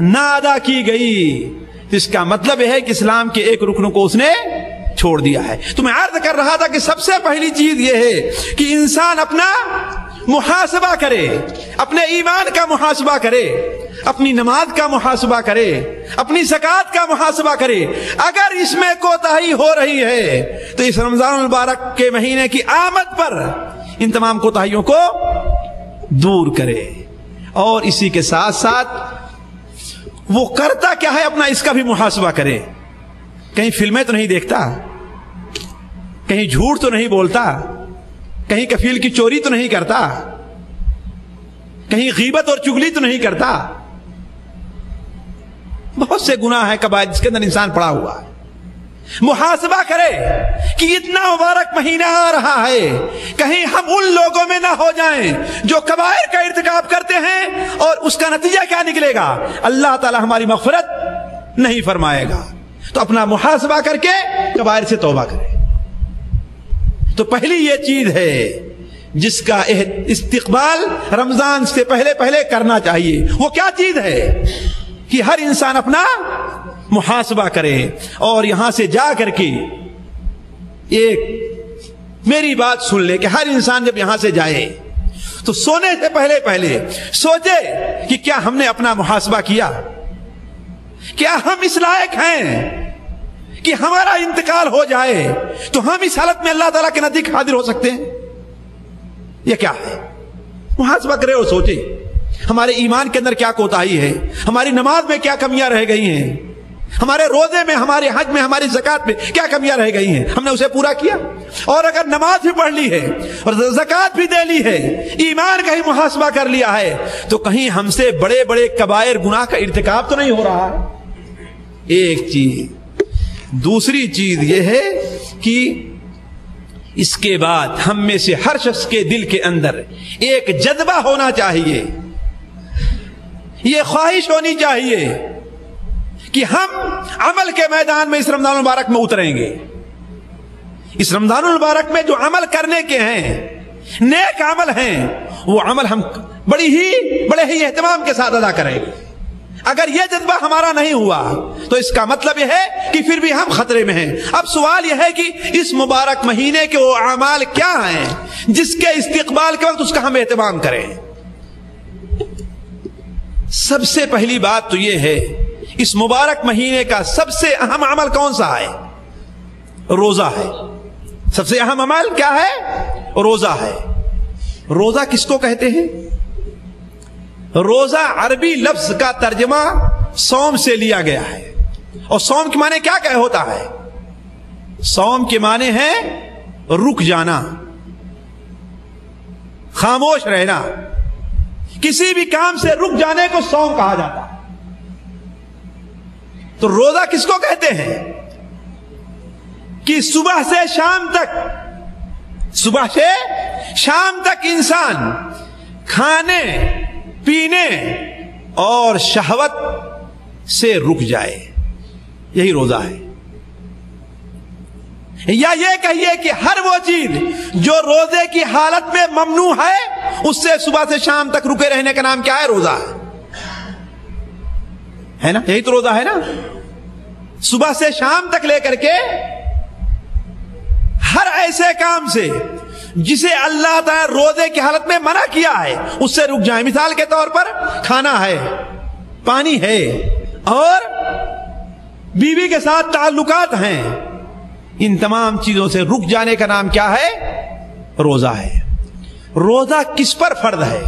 نہ ادا کی گئی تو اس کا مطلب ہے کہ اسلام کے ایک رکن کو اس نے چھوڑ دیا ہے. تو میں عرض کر رہا تھا کہ سب سے پہلی چیز یہ ہے کہ انسان اپنا محاسبہ کرے، اپنے ایمان کا محاسبہ کرے، اپنی نماز کا محاسبہ کرے، اپنی زکوٰۃ کا محاسبہ کرے. اگر اس میں کوتاہی ہو رہی ہے تو اس رمضان المبارک کے مہینے کی آمد پر ان تمام کوتاہیوں کو دور کرے. اور اسی کے ساتھ ساتھ وہ کرتا کیا ہے اپنا اس کا بھی محاسبہ کرے. کہیں فلمیں تو نہیں دیکھتا، کہیں جھوٹ تو نہیں بولتا، کہیں کفیل کی چوری تو نہیں کرتا، کہیں غیبت اور چگلی تو نہیں کرتا. بہت سے گناہ ہیں کبائر جس کے اندر انسان پڑا ہوا ہے. محاسبہ کرے کہ اتنا مبارک مہینہ آ رہا ہے، کہیں ہم ان لوگوں میں نہ ہو جائیں جو کبائر کا ارتکاب کرتے ہیں اور اس کا نتیجہ کیا نکلے گا؟ اللہ تعالی ہماری مغفرت نہیں فرمائے گا. تو اپنا محاسبہ کر کے کبائر سے توبہ کرے. تو پہلی یہ چیز ہے جس کا استقبال رمضان سے پہلے کرنا چاہیے. وہ کیا چیز ہے؟ کہ ہر انسان اپنا محاسبہ کرے. اور یہاں سے جا کر کے ایک میری بات سن لے کہ ہر انسان جب یہاں سے جائے تو سونے سے پہلے سوچے کہ کیا ہم نے اپنا محاسبہ کیا؟ کیا ہم اس لائق ہیں کہ ہمارا انتقال ہو جائے تو ہم اس حالت میں اللہ تعالیٰ کے نزدیک حاضر ہو سکتے ہیں؟ یہ کیا ہے؟ محاسبہ کرے اور سوچے ہمارے ایمان کے اندر کیا کوتاہی ہے، ہماری نماز میں کیا کمیاں رہ گئی ہیں، ہمارے روزے میں، ہمارے حج میں، ہماری زکوٰۃ میں کیا کمیاں رہ گئی ہیں، ہم نے اسے پورا کیا؟ اور اگر نماز بھی پڑھ لی ہے اور زکوٰۃ بھی دے لی ہے، ایمان کا ہی محاسبہ کر لیا ہے، تو کہیں ہم سے بڑے بڑے کبائر گناہ کا ارتکاب تو نہیں ہو رہا ہے؟ ایک چیز. دوسری چیز یہ ہے کہ اس کے بعد ہم میں سے ہر شخص کے دل کے اندر ایک جذبہ ہونا چاہیے، یہ خواہش ہونی چاہیے کہ ہم عمل کے میدان میں اس رمضان المبارک میں اتریں گے. اس رمضان المبارک میں جو عمل کرنے کے ہیں، نیک عمل ہیں، وہ عمل ہم بڑے ہی اہتمام کے ساتھ ادا کریں گے. اگر یہ جذبہ ہمارا نہیں ہوا تو اس کا مطلب یہ ہے کہ پھر بھی ہم خطرے میں ہیں. اب سوال یہ ہے کہ اس مبارک مہینے کے وہ اعمال کیا ہیں جس کے استقبال کے وقت اس کا ہم اہتمام کریں؟ سب سے پہلی بات تو یہ ہے، اس مبارک مہینے کا سب سے اہم عمل کون سا ہے؟ روزہ ہے. سب سے اہم عمل کیا ہے؟ روزہ ہے. روزہ کس کو کہتے ہیں؟ روزہ عربی لفظ کا ترجمہ صوم سے لیا گیا ہے. اور صوم کے معنی کیا ہوتا ہے؟ صوم کے معنی ہے رک جانا، خاموش رہنا. کسی بھی کام سے رک جانے کو صوم کہا جاتا ہے. تو روزہ کس کو کہتے ہیں؟ کہ صبح سے شام تک انسان کھانے پینے اور شہوت سے رک جائے، یہی روزہ ہے. یا یہ کہیے کہ ہر وہ چیز جو روزے کی حالت میں ممنوع ہے اس سے صبح سے شام تک رکے رہنے کا نام کیا ہے؟ روزہ ہے نا؟ یہی تو روزہ ہے نا. صبح سے شام تک لے کر کے ہر ایسے کام سے جسے اللہ تعالیٰ روزے کی حالت میں منع کیا ہے اس سے رک جائیں. مثال کے طور پر کھانا ہے, پانی ہے اور بیوی کے ساتھ تعلقات ہیں, ان تمام چیزوں سے رک جانے کا نام کیا ہے؟ روزہ ہے. روزہ کس پر فرض ہے؟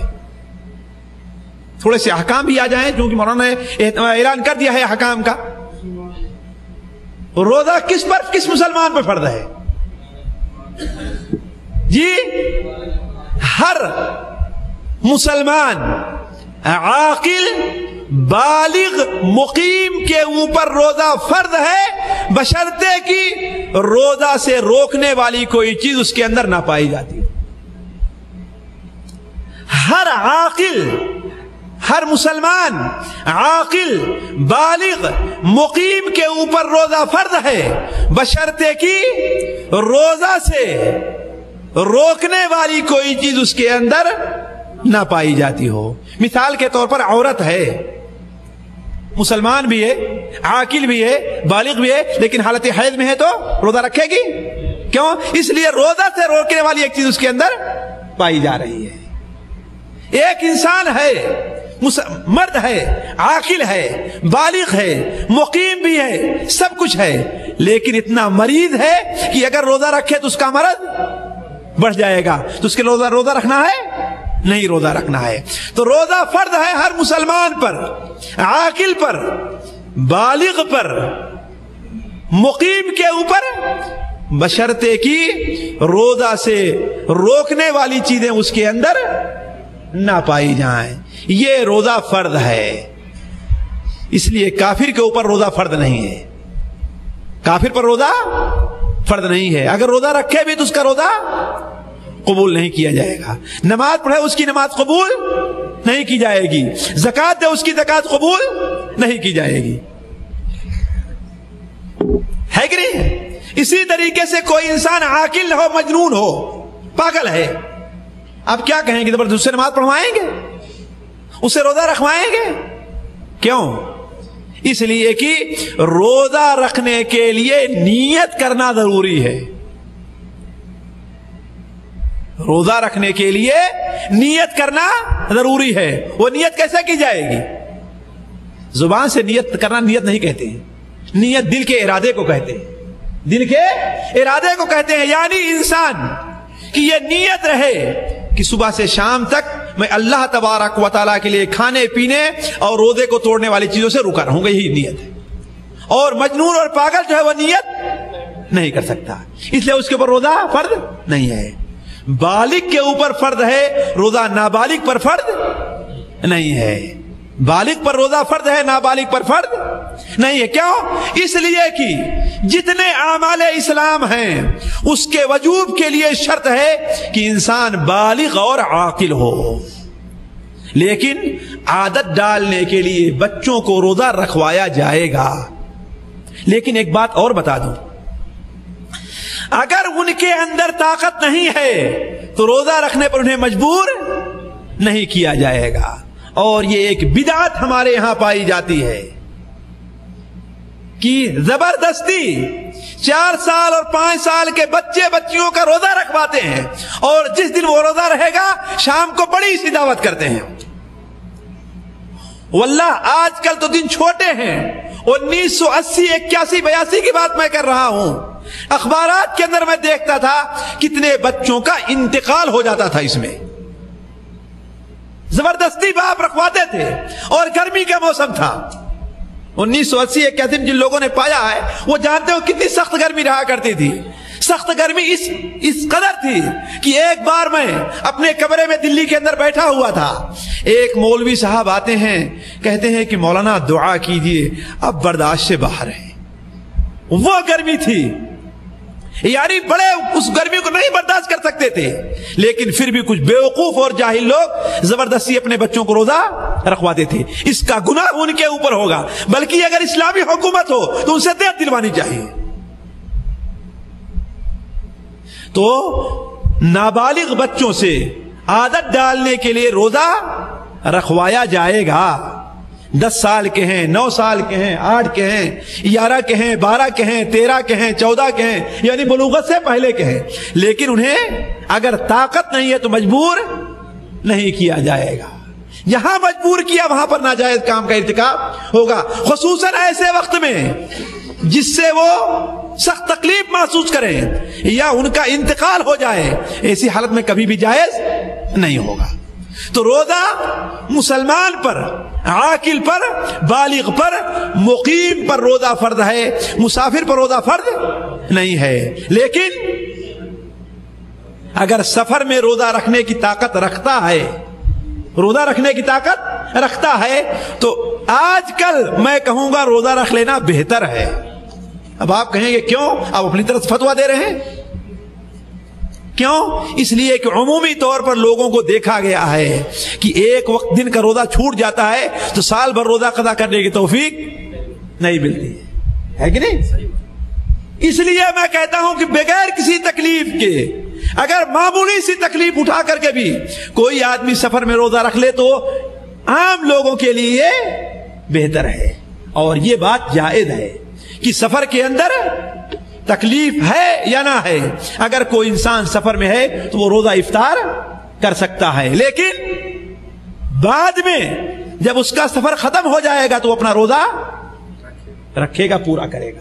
تھوڑے سے احکام بھی آ جائیں کیونکہ مولانا نے اعلان کر دیا ہے احکام کا. روزہ کس مسلمان پر فرض ہے؟ جی ہر مسلمان عاقل بالغ مقیم کے اوپر روزہ فرض ہے بشرطے کہ روزہ سے روکنے والی کوئی چیز اس کے اندر نہ پائی جاتی. ہر عاقل, ہر مسلمان عاقل بالغ مقیم کے اوپر روزہ فرض ہے بشرطے کہ روزہ سے روکنے والی کوئی چیز اس کے اندر نہ پائی جاتی ہو. مثال کے طور پر عورت ہے, مسلمان بھی ہے, عاقل بھی ہے, بالغ بھی ہے, لیکن حالت حیض میں ہے تو روزہ رکھے گی. کیوں؟ اس لیے روزہ سے روکنے والی ایک چیز اس کے اندر پائی جا رہی ہے. ایک انسان ہے, مرد ہے, عاقل ہے, بالغ ہے, مقیم بھی ہے, سب کچھ ہے, لیکن اتنا مریض ہے کہ اگر روزہ رکھے تو اس کا مرض بڑھ جائے گا, تو اس کے روزہ رکھنا ہے؟ نہیں روزہ رکھنا ہے. تو روزہ فرض ہے ہر مسلمان پر, عاقل پر, بالغ پر, مقیم کے اوپر بشرطے کہ روزہ سے روکنے والی چیزیں اس کے اندر نہ پائی جائیں. یہ روزہ فرض ہے. اس لیے کافر کے اوپر روزہ فرض نہیں ہے. کافر پر روزہ فرض نہیں ہے. اگر روزہ رکھے بھی تو اس کا روزہ قبول نہیں کیا جائے گا. نماز پڑھے اس کی نماز قبول نہیں کی جائے گی. زکات دے اس کی زکات قبول نہیں کی جائے گی. ہے کہ نہیں؟ اسی طریقے سے کوئی انسان عاقل ہو, مجنون ہو, پاگل ہے, آپ کیا کہیں گے؟ زبردست سے نماز پڑھوائیں گے, اسے روزہ رکھوائیں گے؟ کیوں؟ اس لیے کہ روزہ رکھنے کے لیے نیت کرنا ضروری ہے. روزہ رکھنے کے لیے نیت کرنا ضروری ہے. وہ نیت کیسے کی جائے گی؟ زبان سے نیت کرنا نیت نہیں کہتے ہیں, نیت دل کے ارادے کو کہتے ہیں. دل کے ارادے کو کہتے ہیں. یعنی انسان کی یہ نیت رہے کہ صبح سے شام تک میں اللہ تبارک و تعالیٰ کے لیے کھانے پینے اور روزے کو توڑنے والی چیزوں سے رکا رہوں گا, یہی نیت ہے. اور مجنون اور پاگل جو ہے وہ نیت نہیں کر سکتا, اس لیے اس کے اوپر روزہ فرض نہیں ہے. بالغ کے اوپر فرض ہے, روزہ نابالغ پر فرض نہیں ہے. بالغ پر روزہ فرض ہے, نابالغ پر فرض نہیں ہے. کیوں؟ اس لیے کہ جتنے اعمال اسلام ہیں اس کے وجوب کے لیے شرط ہے کہ انسان بالغ اور عاقل ہو. لیکن عادت ڈالنے کے لیے بچوں کو روزہ رکھوایا جائے گا. لیکن ایک بات اور بتا دوں, اگر ان کے اندر طاقت نہیں ہے تو روزہ رکھنے پر انہیں مجبور نہیں کیا جائے گا. اور یہ ایک بدعت ہمارے یہاں پائی جاتی ہے کہ زبردستی 4 سال اور 5 سال کے بچے بچیوں کا روزہ رکھواتے ہیں, اور جس دن وہ روزہ رہے گا شام کو بڑی سی دعوت کرتے ہیں. واللہ آج کل تو دن چھوٹے ہیں. 1980 81 82 کی بات میں کر رہا ہوں. اخبارات کے اندر میں دیکھتا تھا کتنے بچوں کا انتقال ہو جاتا تھا. اس میں زبردستی باپ رکھواتے تھے, اور گرمی کا موسم تھا. 1980 81 جن لوگوں نے پایا ہے وہ جانتے ہو کتنی سخت گرمی رہا کرتی تھی. سخت گرمی اس قدر تھی کہ ایک بار میں اپنے کمرے میں دلی کے اندر بیٹھا ہوا تھا. ایک مولوی صاحب آتے ہیں, کہتے ہیں کہ مولانا دعا کیجئے, اب برداشت سے باہر ہے. وہ گرمی تھی, یعنی بڑے اس گرمی کو نہیں برداشت کر سکتے تھے, لیکن پھر بھی کچھ بیوقوف اور جاہل لوگ زبردستی اپنے بچوں کو روزہ رکھواتے تھے. اس کا گناہ ان کے اوپر ہوگا, بلکہ اگر اسلامی حکومت ہو تو ان سے دیت دلوانی چاہیے. تو نابالغ بچوں سے عادت ڈالنے کے لیے روزہ رکھوایا جائے گا, 10 سال کے ہیں، 9 سال کے ہیں، 8 کے ہیں، 11 کے ہیں، 12 کے ہیں، 13 کے ہیں، 14 کے ہیں، یعنی بلوغت سے پہلے کے ہیں، لیکن انہیں اگر طاقت نہیں ہے تو مجبور نہیں کیا جائے گا. یہاں مجبور کیا وہاں پر ناجائز کام کا ارتکاب ہوگا، خصوصاً ایسے وقت میں جس سے وہ سخت تکلیف محسوس کریں یا ان کا انتقال ہو جائے. ایسی حالت میں کبھی بھی جائز نہیں ہوگا. تو روزہ مسلمان پر، عاقل پر، بالغ پر، مقیم پر روزہ فرض ہے، مسافر پر روزہ فرض نہیں ہے. لیکن اگر سفر میں روزہ رکھنے کی طاقت رکھتا ہے، روزہ رکھنے کی طاقت رکھتا ہے، تو آج کل میں کہوں گا روزہ رکھ لینا بہتر ہے. اب آپ کہیں گے کیوں؟ آپ اپنی طرف سے فتویٰ دے رہے ہیں. کیوں؟ اس لیے کہ عمومی طور پر لوگوں کو دیکھا گیا ہے کہ ایک وقت دن کا روزہ چھوٹ جاتا ہے تو سال بھر روزہ قضا کرنے کی توفیق نہیں ملتی ہے کہ نہیں؟ اس لیے میں کہتا ہوں کہ بغیر کسی تکلیف کے، اگر معمولی سی تکلیف اٹھا کر کے بھی کوئی آدمی سفر میں روزہ رکھ لے تو عام لوگوں کے لیے بہتر ہے. اور یہ بات جائز ہے کہ سفر کے اندر تکلیف ہے یا نہ ہے، اگر کوئی انسان سفر میں ہے تو وہ روزہ افطار کر سکتا ہے، لیکن بعد میں جب اس کا سفر ختم ہو جائے گا تو وہ اپنا روزہ رکھے گا، پورا کرے گا،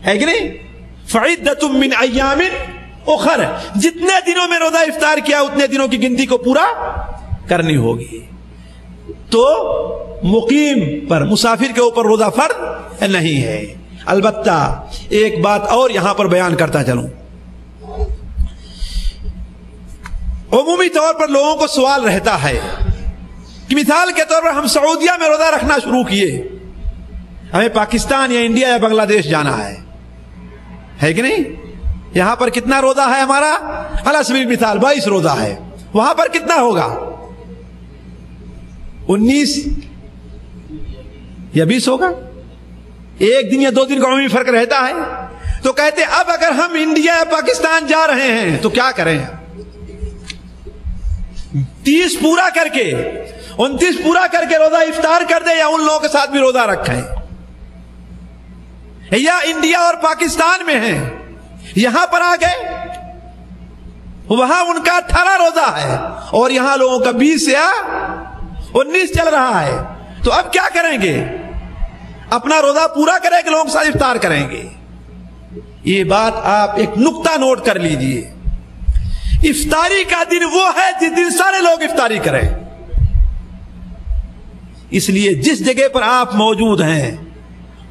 ہے کہ نہیں؟ فعدۃ من ایام اخر، جتنے دنوں میں روزہ افطار کیا اتنے دنوں کی گنتی کو پورا کرنی ہوگی. تو مقیم پر، مسافر کے اوپر روزہ فرض نہیں ہے. البتہ ایک بات اور یہاں پر بیان کرتا چلوں. عمومی طور پر لوگوں کو سوال رہتا ہے کہ مثال کے طور پر ہم سعودیہ میں روزہ رکھنا شروع کیے، ہمیں پاکستان یا انڈیا یا بنگلہ دیش جانا ہے کہ نہیں؟ یہاں پر کتنا روزہ ہے ہمارا؟ علی سبیل مثال 22 روزہ ہے، وہاں پر کتنا ہوگا؟ 19 یا 20 ہوگا. ایک دن یا 2 دن کا عمومی فرق رہتا ہے. تو کہتے اب اگر ہم انڈیا یا پاکستان جا رہے ہیں تو کیا کریں؟ 30 پورا کر کے 29 پورا کر کے روزہ افطار کر دیں یا ان لوگوں کے ساتھ بھی روزہ رکھیں؟ یا انڈیا اور پاکستان میں ہیں، یہاں پر آ گئے، وہاں ان کا 18 روزہ ہے اور یہاں لوگوں کا 20 یا 19 چل رہا ہے، تو اب کیا کریں گے؟ اپنا روزہ پورا کریں کہ لوگوں کے ساتھ افطار کریں گے؟ یہ بات آپ ایک نقطہ نوٹ کر لیجئے. افطاری کا دن وہ ہے جس دن سارے لوگ افطاری کریں. اس لیے جس جگہ پر آپ موجود ہیں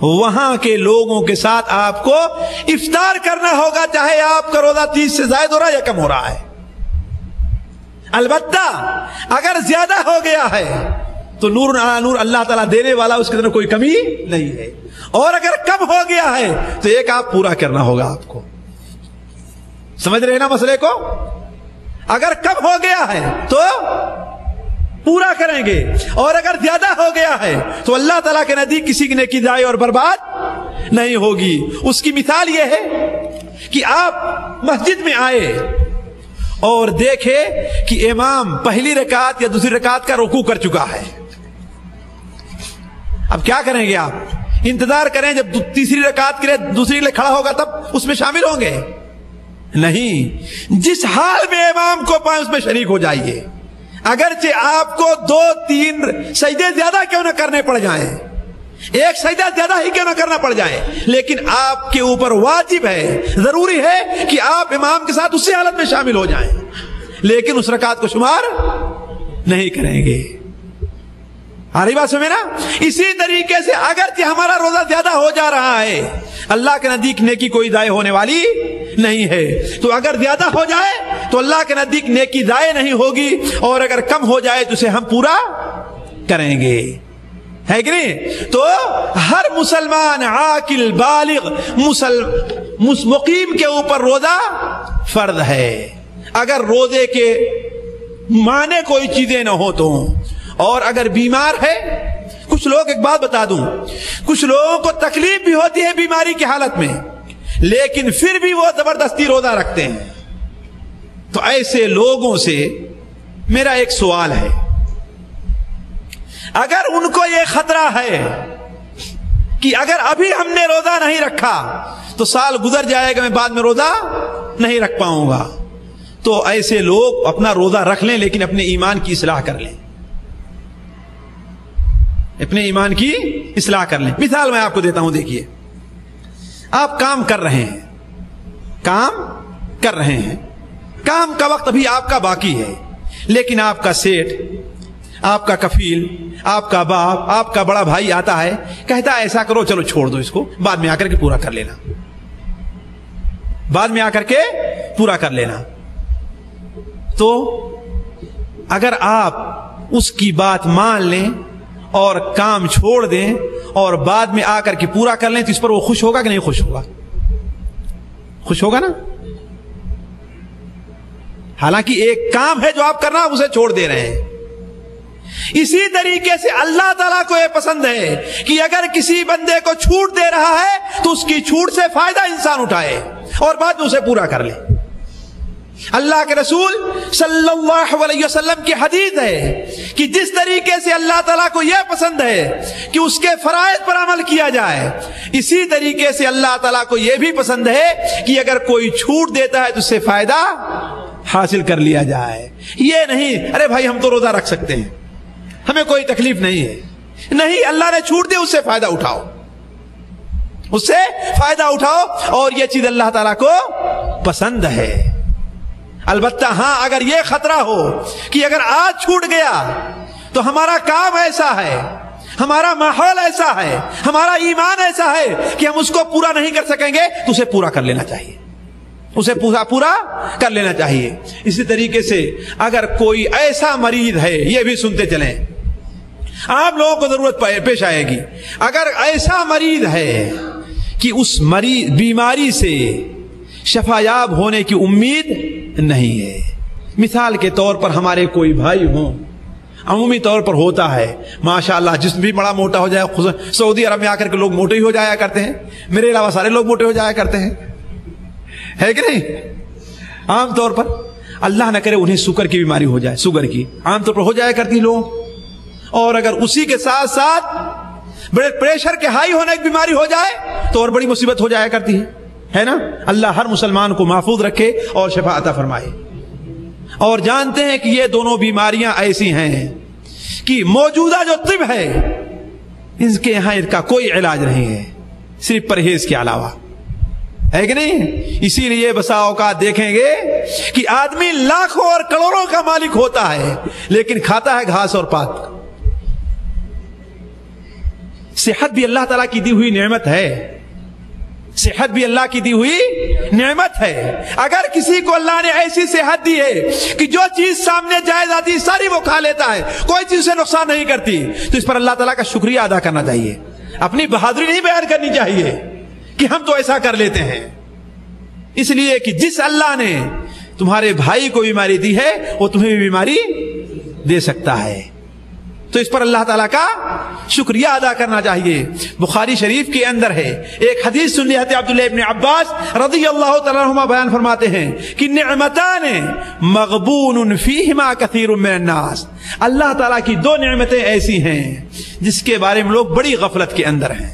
وہاں کے لوگوں کے ساتھ آپ کو افطار کرنا ہوگا، چاہے آپ کا روزہ 30 سے زائد ہو رہا ہے یا کم ہو رہا ہے. البتہ اگر زیادہ ہو گیا ہے تو نور علی نور اللہ تعالیٰ دینے والا، اس کے اندر کوئی کمی نہیں ہے. اور اگر کم ہو گیا ہے تو ایک آپ پورا کرنا ہوگا. آپ کو سمجھ رہے ہیں نا مسئلے کو؟ اگر کم ہو گیا ہے تو پورا کریں گے، اور اگر زیادہ ہو گیا ہے تو اللہ تعالیٰ کے نزدیک کسی کی نیکی ضائع اور برباد نہیں ہوگی. اس کی مثال یہ ہے کہ آپ مسجد میں آئے اور دیکھے کہ امام پہلی رکعت یا دوسری رکعت کا رکوع کر چکا ہے. اب کیا کریں گے؟ آپ انتظار کریں جب تیسری رکعت کے لیے دوسری لیے کھڑا ہوگا تب اس میں شامل ہوں گے؟ نہیں. جس حال میں امام کو پائیں اس میں شریک ہو جائیے، اگرچہ آپ کو 2-3 سجدے زیادہ کیوں نہ کرنے پڑ جائیں، ایک سجدہ زیادہ ہی کیوں نہ کرنا پڑ جائے، لیکن آپ کے اوپر واجب ہے، ضروری ہے کہ آپ امام کے ساتھ اسی حالت میں شامل ہو جائیں، لیکن اس رکعت کو شمار نہیں کریں گے. آ رہی بات سمجھے نا؟ اسی طریقے سے اگرچہ ہمارا روزہ زیادہ ہو جا رہا ہے، اللہ کے نزدیک نیکی کوئی ضائع ہونے والی نہیں ہے. تو اگر زیادہ ہو جائے تو اللہ کے نزدیک نیکی ضائع نہیں ہوگی، اور اگر کم ہو جائے تو اسے ہم پورا کریں گے، ہے کہ نہیں؟ تو ہر مسلمان عاقل بالغ مقیم کے اوپر روزہ فرض ہے. اگر روزے کے معنی کوئی چیزیں نہ ہو تو، اور اگر بیمار ہے، کچھ لوگ، ایک بات بتا دوں، کچھ لوگوں کو تکلیف بھی ہوتی ہے بیماری کی حالت میں، لیکن پھر بھی وہ زبردستی روزہ رکھتے ہیں. تو ایسے لوگوں سے میرا ایک سوال ہے، اگر ان کو یہ خطرہ ہے کہ اگر ابھی ہم نے روزہ نہیں رکھا تو سال گزر جائے گا، میں بعد میں روزہ نہیں رکھ پاؤں گا، تو ایسے لوگ اپنا روزہ رکھ لیں لیکن اپنے ایمان کی اصلاح کر لیں، اپنے ایمان کی اصلاح کر لیں۔ مثال میں آپ کو دیتا ہوں، دیکھیے آپ کام کر رہے ہیں، کام کا وقت ابھی آپ کا باقی ہے، لیکن آپ کا سیٹ، آپ کا کفیل، آپ کا باپ، آپ کا بڑا بھائی آتا ہے، کہتا ہے ایسا کرو چلو چھوڑ دو اس کو، بعد میں آ کر کے پورا کر لینا، بعد میں آ کر کے پورا کر لینا۔ تو اگر آپ اس کی بات مان لیں اور کام چھوڑ دیں اور بعد میں آ کر کے پورا کر لیں تو اس پر وہ خوش ہوگا کہ نہیں خوش ہوگا؟ خوش ہوگا نا؟ حالانکہ ایک کام ہے جو آپ کرنا، آپ اسے چھوڑ دے رہے ہیں۔ اسی طریقے سے اللہ تعالیٰ کو یہ پسند ہے کہ اگر کسی بندے کو چھوٹ دے رہا ہے تو اس کی چھوٹ سے فائدہ انسان اٹھائے اور بعد میں اسے پورا کر لے۔ اللہ کے رسول صلی اللہ علیہ وسلم کی حدیث ہے کہ جس طریقے سے اللہ تعالیٰ کو یہ پسند ہے کہ اس کے فرائض پر عمل کیا جائے، اسی طریقے سے اللہ تعالیٰ کو یہ بھی پسند ہے کہ اگر کوئی چھوٹ دیتا ہے تو اس سے فائدہ حاصل کر لیا جائے۔ یہ نہیں ارے بھائی ہم تو روزہ رکھ سکتے ہیں، ہمیں کوئی تکلیف نہیں ہے، نہیں، اللہ نے چھوٹ دی، اس سے فائدہ اٹھاؤ، اس سے فائدہ اٹھاؤ، اور یہ چیز اللہ تعالیٰ کو پسند ہے۔ البتہ ہاں اگر یہ خطرہ ہو کہ اگر آج چھوٹ گیا تو ہمارا کام ایسا ہے، ہمارا ماحول ایسا ہے، ہمارا ایمان ایسا ہے کہ ہم اس کو پورا نہیں کر سکیں گے تو اسے پورا کر لینا چاہیے، اسے پورا کر لینا چاہیے۔ اسی طریقے سے اگر کوئی ایسا مریض ہے، یہ بھی سنتے چلیں، آپ لوگوں کو ضرورت پیش آئے گی، اگر ایسا مریض ہے کہ اس بیماری سے شفایاب ہونے کی امید نہیں ہے، مثال کے طور پر ہمارے کوئی بھائی ہوں، عمومی طور پر ہوتا ہے ماشاءاللہ، جسم بھی بڑا موٹا ہو جائے، سعودی عرب میں آ کر کے لوگ موٹے ہی ہو جایا کرتے ہیں، میرے علاوہ سارے لوگ موٹے ہو جایا کرتے ہیں، ہے کہ نہیں؟ عام طور پر اللہ نہ کرے انہیں شوگر کی بیماری ہو جائے، شوگر کی عام طور پر ہو جایا کرتی لوگ، اور اگر اسی کے ساتھ ساتھ بلڈ پریشر کے ہائی ہونے کی بیماری ہو جائے تو اور بڑی مصیبت ہو جایا کرتی ہے نا؟ اللہ ہر مسلمان کو محفوظ رکھے اور شفا عطا فرمائے۔ اور جانتے ہیں کہ یہ دونوں بیماریاں ایسی ہیں کہ موجودہ جو طب ہے ان کے یہاں ان کا کوئی علاج نہیں ہے صرف پرہیز کے علاوہ، ہے کہ نہیں؟ اسی لیے بسا اوقات دیکھیں گے کہ آدمی لاکھوں اور کروڑوں کا مالک ہوتا ہے لیکن کھاتا ہے گھاس اور پات۔ صحت بھی اللہ تعالیٰ کی دی ہوئی نعمت ہے، صحت بھی اللہ کی دی ہوئی نعمت ہے۔ اگر کسی کو اللہ نے ایسی صحت دی ہے کہ جو چیز سامنے جائز آتی ہے ساری وہ کھا لیتا ہے، کوئی چیز سے نقصان نہیں کرتی، تو اس پر اللہ تعالیٰ کا شکریہ ادا کرنا چاہیے، اپنی بہادری نہیں بیان کرنی چاہیے کہ ہم تو ایسا کر لیتے ہیں۔ اس لیے کہ جس اللہ نے تمہارے بھائی کو بیماری دی ہے وہ تمہیں بھی بیماری دے سکتا ہے، تو اس پر اللہ تعالیٰ کا شکریہ ادا کرنا چاہیے۔ بخاری شریف کے اندر ہے ایک حدیث سن لی، عبداللہ ابن عباس رضی اللہ تعالیٰ عنہما بیان فرماتے ہیں کہ نعمتان مغبون فیہما کثیر من الناس، اللہ تعالیٰ کی دو نعمتیں ایسی ہیں جس کے بارے میں لوگ بڑی غفلت کے اندر ہیں۔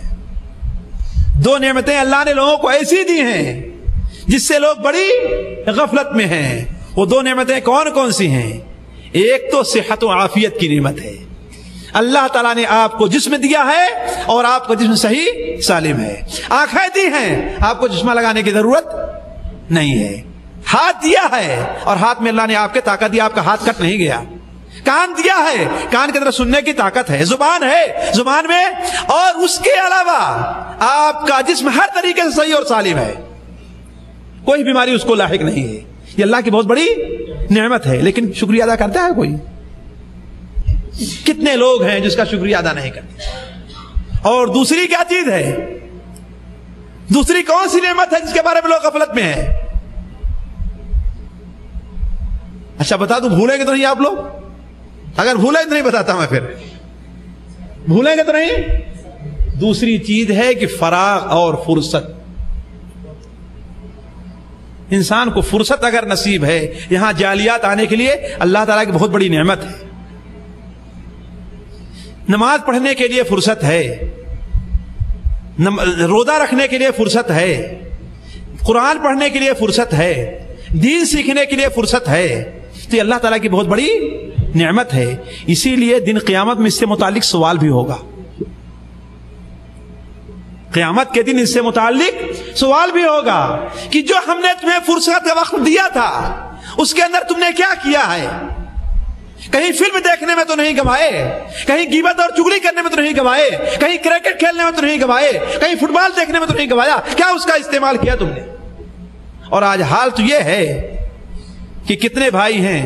دو نعمتیں اللہ نے لوگوں کو ایسی دی ہیں جس سے لوگ بڑی غفلت میں ہیں۔ وہ دو نعمتیں کون کون سی ہیں؟ ایک تو صحت و عافیت کی نعمت ہے، اللہ تعالیٰ نے آپ کو جسم دیا ہے اور آپ کو جسم صحیح سالم ہے۔ آنکھیں دی ہیں، آپ کو چشمہ لگانے کی ضرورت نہیں ہے۔ ہاتھ دیا ہے اور ہاتھ میں اللہ نے آپ کے طاقت دیا، آپ کا ہاتھ کٹ نہیں گیا۔ کان دیا ہے، کان کی طرف سننے کی طاقت ہے۔ زبان ہے، زبان میں، اور اس کے علاوہ آپ کا جسم ہر طریقے سے صحیح اور سالم ہے، کوئی بیماری اس کو لاحق نہیں ہے۔ یہ اللہ کی بہت بڑی نعمت ہے، لیکن شکریہ ادا کرتا ہے کوئی؟ کتنے لوگ ہیں جس کا شکریہ ادا نہیں کرتے؟ اور دوسری کیا چیز ہے؟ دوسری کون سی نعمت ہے جس کے بارے میں لوگ غفلت میں ہیں؟ اچھا بتا دوں، بھولیں گے تو نہیں آپ لوگ؟ اگر بھولیں تو نہیں بتاتا میں، پھر بھولیں گے تو نہیں؟ دوسری چیز ہے کہ فراغ اور فرصت۔ انسان کو فرصت اگر نصیب ہے، یہاں جالیات آنے کے لیے اللہ تعالیٰ کی بہت بڑی نعمت ہے۔ نماز پڑھنے کے لیے فرصت ہے، روزہ رکھنے کے لیے فرصت ہے، قرآن پڑھنے کے لیے فرصت ہے، دین سیکھنے کے لیے فرصت ہے، تو یہ اللہ تعالیٰ کی بہت بڑی نعمت ہے. اسی لیے دن قیامت میں اس سے متعلق سوال بھی ہوگا. قیامت کے دن اس سے متعلق سوال بھی ہوگا کہ جو ہم نے تمہیں فرصت کا وقت دیا تھا اس کے اندر تم نے کیا کیا ہے. کہیں فلم دیکھنے میں تو نہیں گوائے، کہیں غیبت اور چغلی کرنے میں تو نہیں گوائے، کہیں کرکٹ کھیلنے میں تو نہیں گوائے، کہیں فٹ بال دیکھنے میں تو نہیں گوایا. کیا اس کا استعمال کیا تم نے؟ اور آج حال تو یہ ہے کہ کتنے بھائی ہیں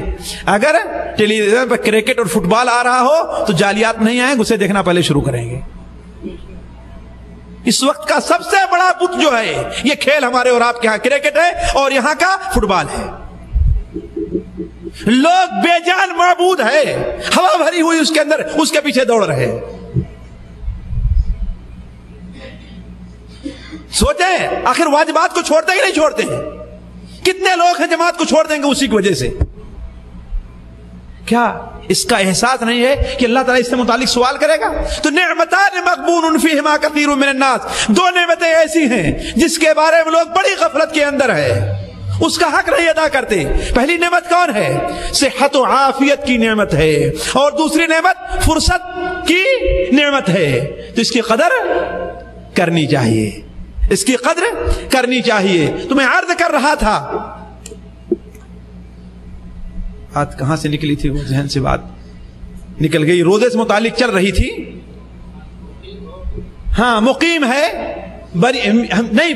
اگر ٹیلی ویژن پر کرکٹ اور فٹ بال آ رہا ہو تو جالیات نہیں آئیں، اسے دیکھنا پہلے شروع کریں گے. اس وقت کا سب سے بڑا بت جو ہے یہ کھیل ہمارے اور آپ کے ہاں کرکٹ ہے اور یہاں کا فٹ بال ہے. لوگ بے جان معبود ہے، ہوا بھری ہوئی اس کے اندر، اس کے پیچھے دوڑ رہے. سوچیں آخر واجبات کو چھوڑتے ہی نہیں چھوڑتے ہیں. کتنے لوگ ہیں جماعت کو چھوڑ دیں گے اسی کی وجہ سے. کیا اس کا احساس نہیں ہے کہ اللہ تعالیٰ اس سے متعلق سوال کرے گا؟ تو نعمتان مغبون فیہما کثیر من الناس، دو نعمتیں ایسی ہیں جس کے بارے میں لوگ بڑی غفلت کے اندر ہے، اس کا حق نہیں ادا کرتے. پہلی نعمت کون ہے؟ صحت و عافیت کی نعمت ہے، اور دوسری نعمت فرصت کی نعمت ہے. تو اس کی قدر کرنی چاہیے، اس کی قدر کرنی چاہیے. تو میں عرض کر رہا تھا، بات کہاں سے نکلی تھی وہ ذہن سے بات نکل گئی، روزے سے متعلق چل رہی تھی. ہاں مقیم ہے نہیں،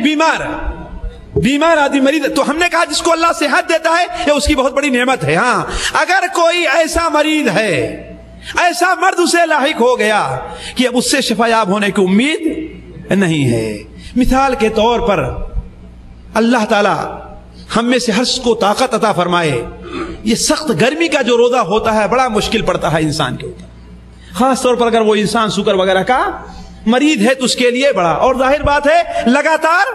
بیمار آدمی مریض، تو ہم نے کہا جس کو اللہ صحت دیتا ہے یہ اس کی بہت بڑی نعمت ہے. ہاں اگر کوئی ایسا مریض ہے، ایسا مرض اسے لاحق ہو گیا کہ اب اس سے شفا یاب ہونے کی امید نہیں ہے. مثال کے طور پر اللہ تعالی ہم میں سے ہر کو طاقت عطا فرمائے. یہ سخت گرمی کا جو روزہ ہوتا ہے بڑا مشکل پڑتا ہے انسان کے اوپر، خاص طور پر اگر وہ انسان شوگر وغیرہ کا مریض ہے تو اس کے لیے بڑا. اور ظاہر بات ہے لگاتار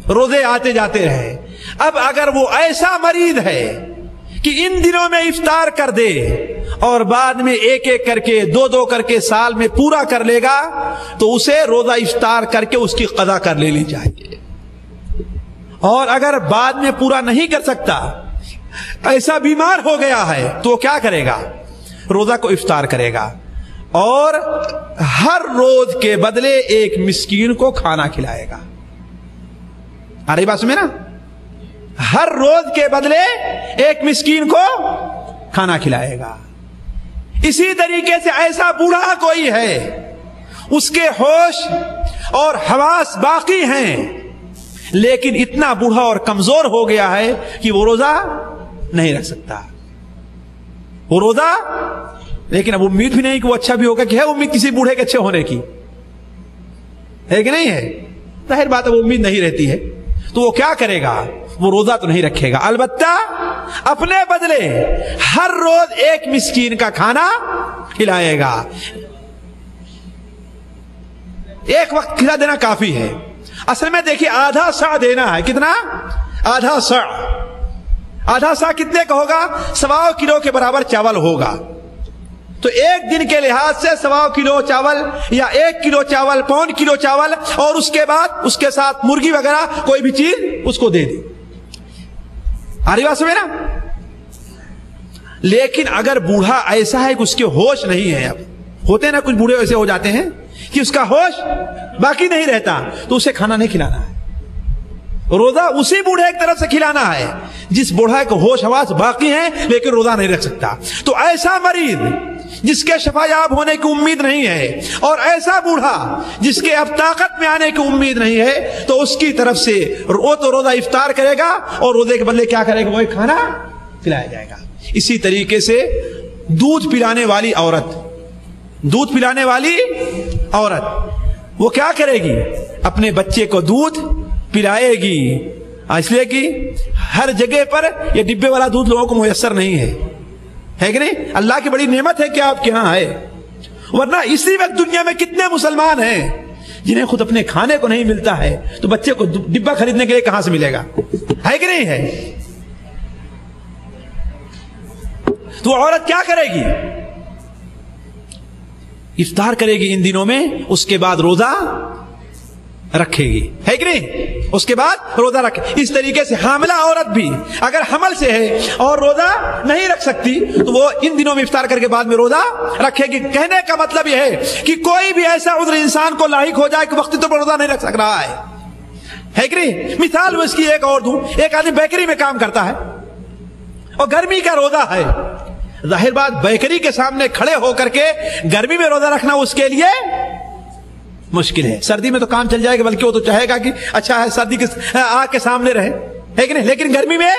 روزے آتے جاتے رہے. اب اگر وہ ایسا مریض ہے کہ ان دنوں میں افطار کر دے اور بعد میں ایک ایک کر کے دو کر کے سال میں پورا کر لے گا تو اسے روزہ افطار کر کے اس کی قضا کر لینی چاہیے. اور اگر بعد میں پورا نہیں کر سکتا، ایسا بیمار ہو گیا ہے، تو وہ کیا کرے گا؟ روزہ کو افطار کرے گا اور ہر روز کے بدلے ایک مسکین کو کھانا کھلائے گا. آ رہی بات سمجھے نا؟ ہر روز کے بدلے ایک مسکین کو کھانا کھلائے گا. اسی طریقے سے ایسا بوڑھا کوئی ہے اس کے ہوش اور حواس باقی ہیں لیکن اتنا بوڑھا اور کمزور ہو گیا ہے کہ وہ روزہ نہیں رکھ سکتا. وہ روزہ، لیکن اب امید بھی نہیں کہ وہ اچھا بھی ہوگا، کہ ہے امید کسی بوڑھے کے اچھے ہونے کی، ہے کہ نہیں ہے؟ ظاہر بات ہے وہ امید نہیں رہتی ہے. تو وہ کیا کرے گا؟ وہ روزہ تو نہیں رکھے گا، البتہ اپنے بدلے ہر روز ایک مسکین کا کھانا کھلائے گا. ایک وقت کھلا دینا کافی ہے. اصل میں دیکھیے آدھا سا دینا ہے. کتنا؟ آدھا سا. آدھا سا کتنے کا ہوگا؟ 1.25 کلو کے برابر چاول ہوگا. تو ایک دن کے لحاظ سے 1.25 کلو چاول یا 1 کلو چاول، 1.25 کلو چاول، اور اس کے بعد اس کے ساتھ مرغی وغیرہ کوئی بھی چیز اس کو دے دی. آ رہی بات سمجھے نا؟ لیکن اگر بوڑھا ایسا ہے کہ اس کے ہوش نہیں ہے، اب ہوتے ہیں نا کچھ بوڑھے ایسے ہو جاتے ہیں کہ اس کا ہوش باقی نہیں رہتا، تو اسے کھانا نہیں کھلانا ہے. روزہ اسی بوڑھے کی طرف سے کھلانا ہے جس بوڑھا کو ہوش حواس باقی ہیں لیکن روزہ نہیں رکھ سکتا. تو ایسا مریض جس کے شفا یاب ہونے کی امید نہیں ہے اور ایسا بوڑھا جس کے اب طاقت میں آنے کی امید نہیں ہے، تو اس کی طرف سے وہ تو روزہ افطار کرے گا اور روزے کے بدلے کیا کرے گا؟ وہ کھانا کھلایا جائے گا. اسی طریقے سے دودھ پلانے والی عورت وہ کیا کرے گی؟ اپنے بچے کو دودھ پلائے گی، اس لیے کہ ہر جگہ پر یہ ڈبے والا دودھ لوگوں کو میسر نہیں ہے کہ نہیں؟ اللہ کی بڑی نعمت ہے کہ آپ کے ہاں ہے. ورنہ اسی وقت دنیا میں کتنے مسلمان ہیں جنہیں خود اپنے کھانے کو نہیں ملتا ہے، تو بچے کو ڈبا خریدنے کے لیے کہاں سے ملے گا؟ ہے کہ نہیں ہے؟ تو عورت کیا کرے گی؟ افطار کرے گی ان دنوں میں، اس کے بعد روزہ رکھے گی، ہے کہ نہیں؟ اس کے بعد روزہ رکھے. اس طریقے سے حاملہ عورت بھی اگر حمل سے ہے اور روزہ نہیں رکھ سکتی تو وہ ان دنوں میں افطار کر کے بعد میں روزہ رکھے گی. کہنے کا مطلب یہ ہے کہ کوئی بھی ایسا عذر انسان کو لاحق ہو جائے کہ وقتی طور پر روزہ نہیں رکھ سک رہا ہے کہ نہیں؟ مثال میں اس کی ایک اور دوں. ایک آدمی بیکری میں کام کرتا ہے اور گرمی کا روزہ ہے. ظاہر بات بیکری کے سامنے کھڑے ہو کر کے گرمی میں روزہ رکھنا اس کے لیے مشکل ہے. سردی میں تو کام چل جائے گا، بلکہ وہ تو چاہے گا کہ اچھا ہے سردی کے آگ کے سامنے رہے، ہے کہ نہیں؟ لیکن گرمی میں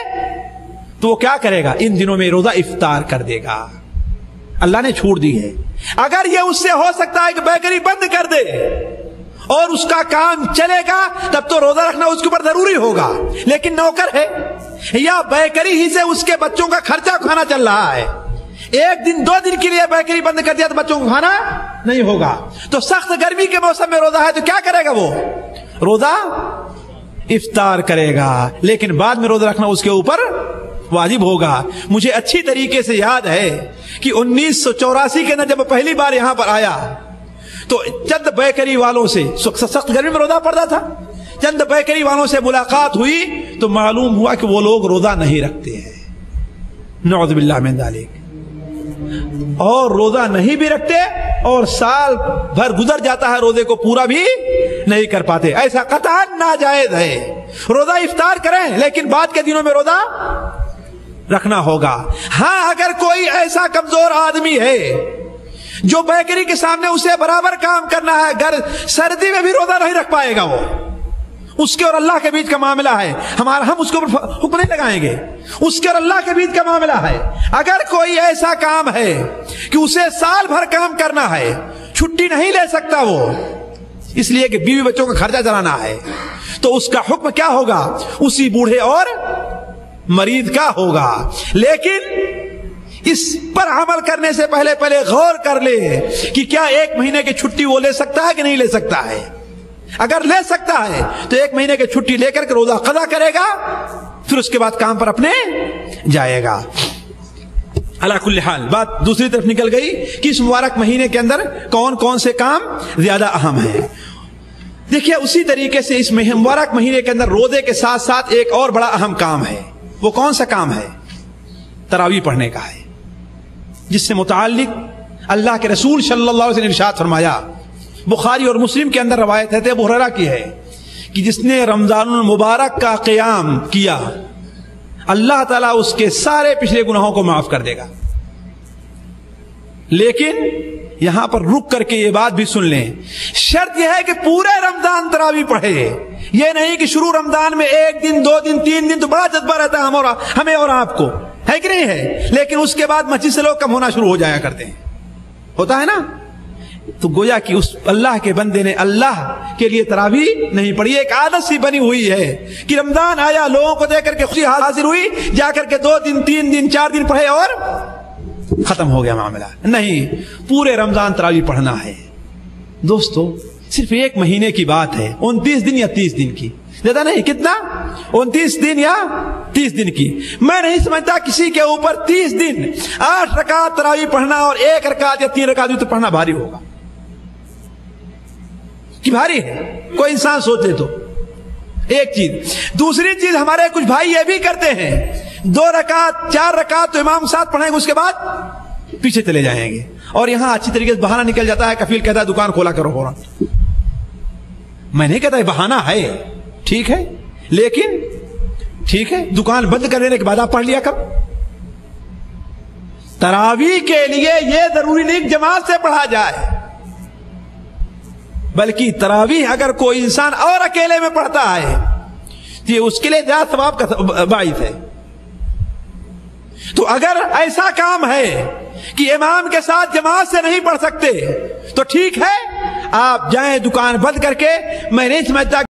تو وہ کیا کرے گا؟ ان دنوں میں روزہ افطار کر دے گا. اللہ نے چھوڑ دی ہے. اگر یہ اس سے ہو سکتا ہے کہ بیکری بند کر دے اور اس کا کام چلے گا تب تو روزہ رکھنا اس کے اوپر ضروری ہوگا. لیکن نوکر ہے یا بیکری ہی سے اس کے بچوں کا خرچہ کھانا چل رہا ہے، ایک دن 2 دن کے لیے بیکری بند کر دیا تو بچوں کو کھانا نہیں ہوگا. تو سخت گرمی کے موسم میں روزہ ہے تو کیا کرے گا؟ وہ روزہ افطار کرے گا، لیکن بعد میں روزہ رکھنا اس کے اوپر واجب ہوگا. مجھے اچھی طریقے سے یاد ہے کہ 1984 کے اندر جب پہلی بار یہاں پر آیا تو چند بیکری والوں سے، سخت گرمی میں روزہ پڑتا تھا، چند بیکری والوں سے ملاقات ہوئی تو معلوم ہوا کہ وہ لوگ روزہ نہیں رکھتے ہیں، نعوذ باللہ من ذالک. اور روزہ نہیں بھی رکھتے اور سال بھر گزر جاتا ہے روزے کو پورا بھی نہیں کر پاتے. ایسا قطعاً ناجائز ہے. روزہ افطار کریں لیکن بعد کے دنوں میں روزہ رکھنا ہوگا. ہاں اگر کوئی ایسا کمزور آدمی ہے جو بیکری کے سامنے اسے برابر کام کرنا ہے، سردی میں بھی روزہ نہیں رکھ پائے گا، وہ اس کے اور اللہ کے بیچ کا معاملہ ہے. ہم اس کے اوپر حکم نہیں لگائیں گے، اس کے اور اللہ کے بیچ کا معاملہ ہے. اگر کوئی ایسا کام ہے کہ اسے سال بھر کام کرنا ہے، چھٹی نہیں لے سکتا وہ، اس لیے کہ بیوی بچوں کا خرچہ چلانا ہے، تو اس کا حکم کیا ہوگا؟ اسی بوڑھے اور مریض کا ہوگا. لیکن اس پر عمل کرنے سے پہلے غور کر لے کہ کیا 1 مہینے کی چھٹی وہ لے سکتا ہے کہ نہیں لے سکتا ہے. اگر لے سکتا ہے تو 1 مہینے کی چھٹی لے کر کے روزہ قضا کرے گا، پھر اس کے بعد کام پر اپنے جائے گا. علی کل حال بات دوسری طرف نکل گئی کہ اس مبارک مہینے کے اندر کون کون سے کام زیادہ اہم ہیں. دیکھیے اسی طریقے سے اس مبارک مہینے کے اندر روزے کے ساتھ ساتھ ایک اور بڑا اہم کام ہے. وہ کون سا کام ہے؟ تراویح پڑھنے کا ہے، جس سے متعلق اللہ کے رسول صلی اللہ علیہ وسلم نے ارشاد فرمایا. بخاری اور مسلم کے اندر روایت ہے ابو ہریرہ کی ہے کہ جس نے رمضان المبارک کا قیام کیا اللہ تعالیٰ اس کے سارے پچھلے گناہوں کو معاف کر دے گا. لیکن یہاں پر رک کر کے یہ بات بھی سن لیں، شرط یہ ہے کہ پورے رمضان تراویح پڑھے. یہ نہیں کہ شروع رمضان میں 1 دن 2 دن 3 دن تو بڑا جذبہ رہتا ہے ہمیں اور آپ کو، ہے کہ نہیں ہے، لیکن اس کے بعد مسجد سے لوگ کم ہونا شروع ہو جایا کرتے ہیں، ہوتا ہے نا. تو گویا کہ اس اللہ کے بندے نے اللہ کے لیے تراویح نہیں پڑھی. ایک عادت سی بنی ہوئی ہے کہ رمضان آیا، لوگوں کو دیکھ کر کے خوشی حاصل ہوئی، جا کر کے 2 دن 3 دن 4 دن پڑھے اور ختم ہو گیا معاملہ. نہیں، پورے رمضان تراویح پڑھنا ہے. دوستو صرف 1 مہینے کی بات ہے، 29 دن یا 30 دن کی، زیادہ نہیں. کتنا؟ 29 دن یا 30 دن کی. میں نہیں سمجھتا کسی کے اوپر 30 دن 8 رکعت تراویح پڑھنا اور 1 رکعت یا 3 رکعت تو پڑھنا بھاری ہوگا. کہ بھاری ہے؟ کوئی انسان سوچ لے تو. ایک چیز. دوسری چیز، ہمارے کچھ بھائی یہ بھی کرتے ہیں 2 رکعت 4 رکعت تو امام ساتھ پڑھیں گے، اس کے بعد پیچھے چلے جائیں گے. اور یہاں اچھی طریقے سے بہانہ نکل جاتا ہے، کفیل کہتا ہے دکان کھولا کرو فوراً. میں نہیں کہتا بہانہ ہے، ٹھیک ہے، لیکن ٹھیک ہے دکان بند کر دینے کے بعد آپ پڑھ لیا کرو. تراویح کے لیے یہ ضروری نہیں جماعت سے پڑھا جائے، بلکہ تراویح اگر کوئی انسان اور اکیلے میں پڑھتا ہے تو یہ اس کے لیے زیادہ ثواب کا باعث ہے. تو اگر ایسا کام ہے کہ امام کے ساتھ جماعت سے نہیں پڑھ سکتے تو ٹھیک ہے، آپ جائیں دکان بند کر کے. میں نہیں سمجھتا